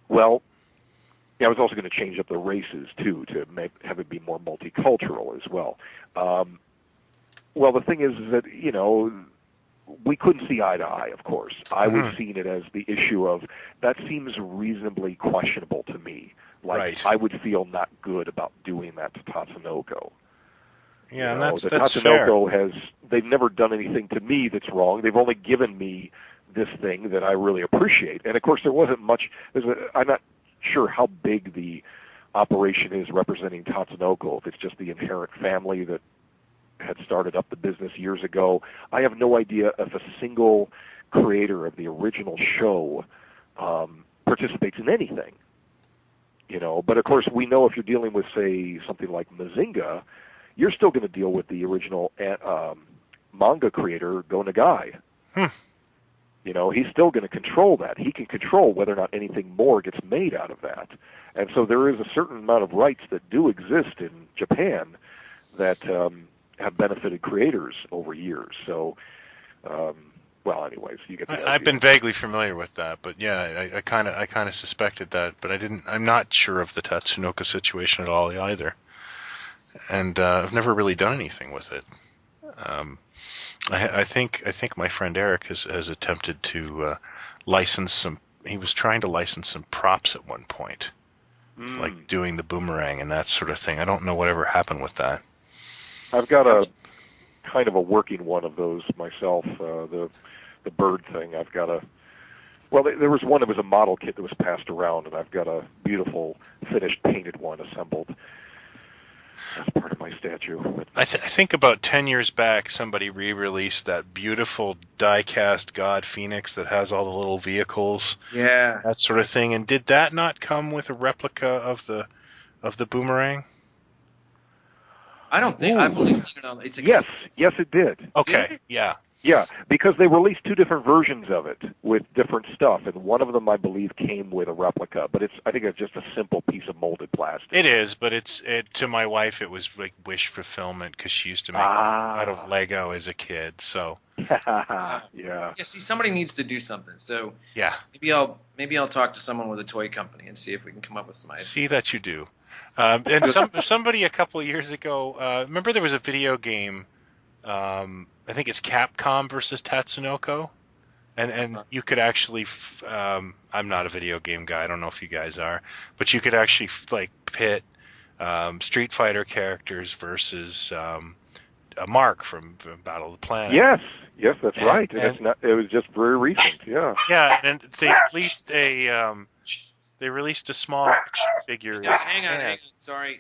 was also going to change up the races, too, to have it be more multicultural as well. Well, the thing is that, we couldn't see eye to eye, of course. I was seeing it as the issue of, that seems reasonably questionable to me. Like, I would feel not good about doing that to Tatsunoko. Yeah, and that's Tatsunoko fair. They've never done anything to me that's wrong. They've only given me this thing that I really appreciate. And, of course, there wasn't much, I'm not sure how big the operation is representing Tatsunoko, if it's just the inherent family that had started up the business years ago. I have no idea if a single creator of the original show participates in anything. But of course we know if you're dealing with, say, something like Mazinga, you're still going to deal with the original manga creator, Go Nagai. He's still going to control that. He can control whether or not anything more gets made out of that. And so there is a certain amount of rights that do exist in Japan that have benefited creators over years. So, anyways, you get the idea. I've been vaguely familiar with that, but yeah, I kind of suspected that, but I'm not sure of the Tatsunoko situation at all either. And I've never really done anything with it. I think my friend Eric has attempted to license some. He was trying to license some props at one point, like doing the boomerang and that sort of thing. I don't know whatever happened with that. I've got a kind of a working one of those myself. The bird thing. I've got Well, there was one that was a model kit that was passed around, and I've got a beautiful finished painted one assembled as part of my statue. I think about 10 years back, somebody re-released that beautiful die-cast God Phoenix that has all the little vehicles, that sort of thing. And did that not come with a replica of the boomerang? I don't think I've only seen it on. Yes, it did. Okay, yeah. Yeah, because they released two different versions of it with different stuff, and one of them, I believe, came with a replica. But I think it's just a simple piece of molded plastic. It is, but to my wife, it was like wish fulfillment because she used to make out of Lego as a kid. So yeah. See, somebody needs to do something. So yeah, maybe I'll talk to someone with a toy company and see if we can come up with some ideas. See that you do. And somebody a couple of years ago, remember there was a video game. I think it's Capcom versus Tatsunoko, and you could actually. I'm not a video game guy. I don't know if you guys are, but you could actually like pit Street Fighter characters versus a Mark from Battle of the Planets. Yes, that's right. And it was just very recent. Yeah. Yeah, and they released a small action figure. Hang on. Sorry.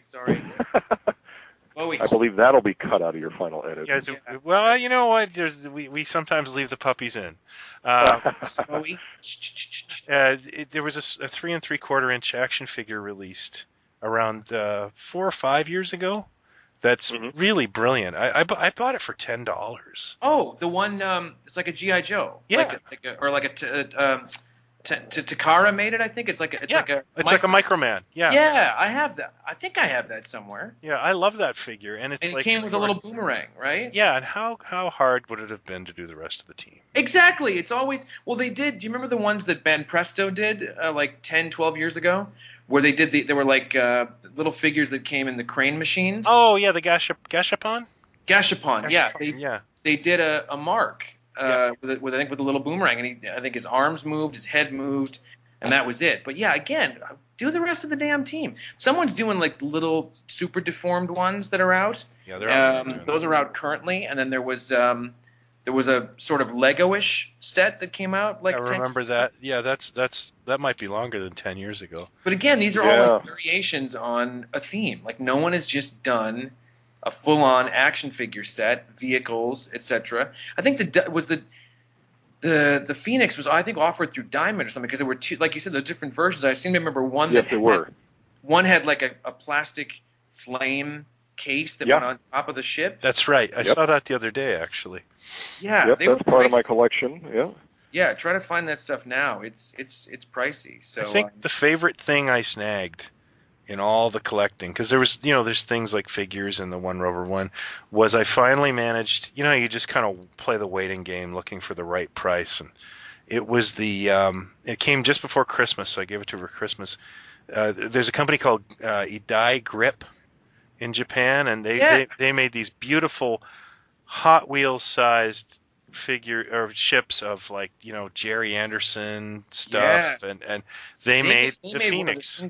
I believe that'll be cut out of your final edit. Yes, well, you know what? We sometimes leave the puppies in. There was a 3 3/4-inch action figure released around 4 or 5 years ago. That's really brilliant. I bought it for $10. Oh, the one it's like a GI Joe. Yeah, Takara made it. I think it's like a Microman. Yeah, I have that. I think I have that somewhere. Yeah, I love that figure, and it came with a little boomerang, right? Yeah, and how hard would it have been to do the rest of the team? Exactly. It's always they did. Do you remember the ones that Ben Presto did like 10, 12 years ago, where they they were like little figures that came in the crane machines? Oh yeah, the Gashapon. Yeah, they did a Mark. With a little boomerang, and I think his arms moved, his head moved, and that was it. But yeah, again, do the rest of the damn team. Someone's doing like little super deformed ones that are out. Yeah, they're out. Those are out currently, and then there was a sort of Lego-ish set that came out. Like I remember that. Yeah, that might be longer than 10 years ago. But again, these are all like variations on a theme. Like no one has just done a full-on action figure set, vehicles, etc. I think the Phoenix was offered through Diamond or something because there were two, like you said, the different versions. I seem to remember one one had like a plastic flame case that went on top of the ship. That's right. I saw that the other day actually. Yeah, that's part of my collection. Yeah. Yeah, try to find that stuff now. It's pricey. So I think the favorite thing I snagged in all the collecting, because there was, there's things like figures in the One Rover one, was I finally managed, you just kind of play the waiting game looking for the right price, and it was it came just before Christmas, so I gave it to her for Christmas. There's a company called Idai Grip in Japan, and they made these beautiful Hot Wheels sized figure or ships of like Jerry Anderson stuff, and they made the Phoenix.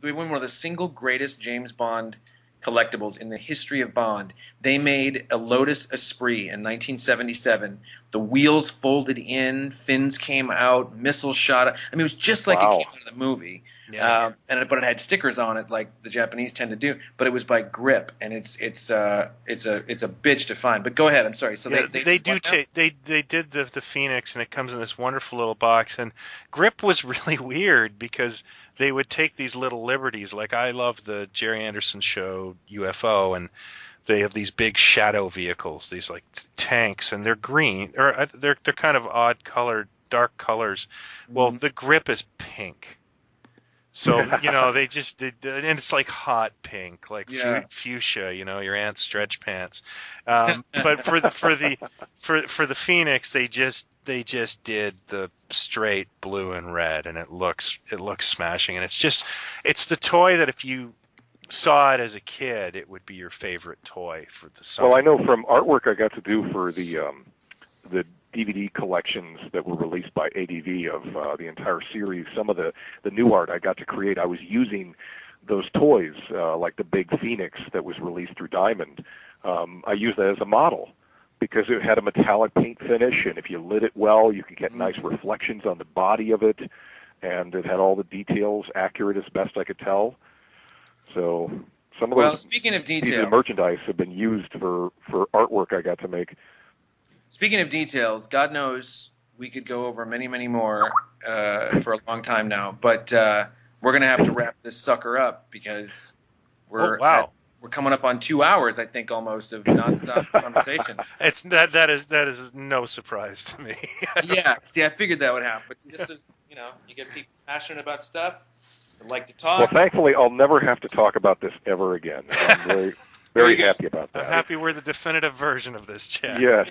They were one of the single greatest James Bond collectibles in the history of Bond. They made a Lotus Esprit in 1977. The wheels folded in, fins came out, missiles shot. I mean, it was just like it came out of the movie. Yeah. But it had stickers on it, like the Japanese tend to do. But it was by Grip, and it's a bitch to find. But go ahead. I'm sorry. So they did the Phoenix, and it comes in this wonderful little box. And Grip was really weird because they would take these little liberties. Like I love the Jerry Anderson show UFO, and they have these big shadow vehicles, these like tanks, and they're green or they're kind of odd colored, dark colors. Well, the Grip is pink. So, they just did, and it's like hot pink, like fuchsia, your aunt's stretch pants. But for the Phoenix, they just did the straight blue and red, and it looks smashing. And it's the toy that if you saw it as a kid, it would be your favorite toy for the summer. Well, I know from artwork I got to do for the DVD collections that were released by ADV of the entire series, some of the new art I got to create, I was using those toys, like the big Phoenix that was released through Diamond. I used that as a model because it had a metallic paint finish, and if you lit it well, you could get nice reflections on the body of it, and it had all the details accurate as best I could tell. So some of those speaking of pieces details, of merchandise have been used for artwork I got to make. Speaking of details, God knows we could go over many, many more for a long time now, but we're going to have to wrap this sucker up because we're coming up on 2 hours, I think, almost of nonstop conversation. That is no surprise to me. Yeah, see, I figured that would happen. But this is, you get people passionate about stuff, that like to talk. Well, thankfully, I'll never have to talk about this ever again. I'm very, very happy about that. I'm happy we're the definitive version of this chat. Yes.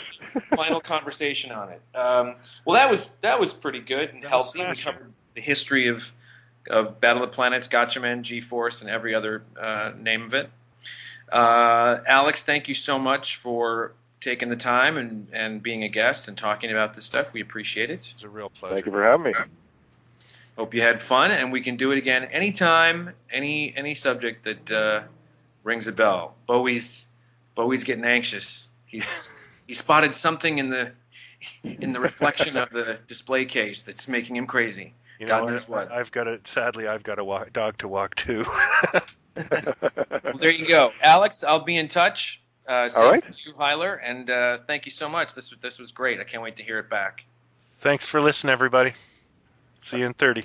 Final conversation on it. Well, that was pretty good and healthy. We covered the history of Battle of the Planets, Gotchaman, G-Force, and every other name of it. Alex, thank you so much for taking the time and being a guest and talking about this stuff. We appreciate it. It's a real pleasure. Thank you for having me. Hope you had fun, and we can do it again anytime, any subject that rings a bell. Bowie's getting anxious. He spotted something in the reflection of the display case that's making him crazy. God knows what. Sadly, I've got a dog to walk too. Well, there you go, Alex. I'll be in touch. All right. You, Hyler, and thank you so much. This was great. I can't wait to hear it back. Thanks for listening, everybody. See you in 30.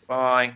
Bye.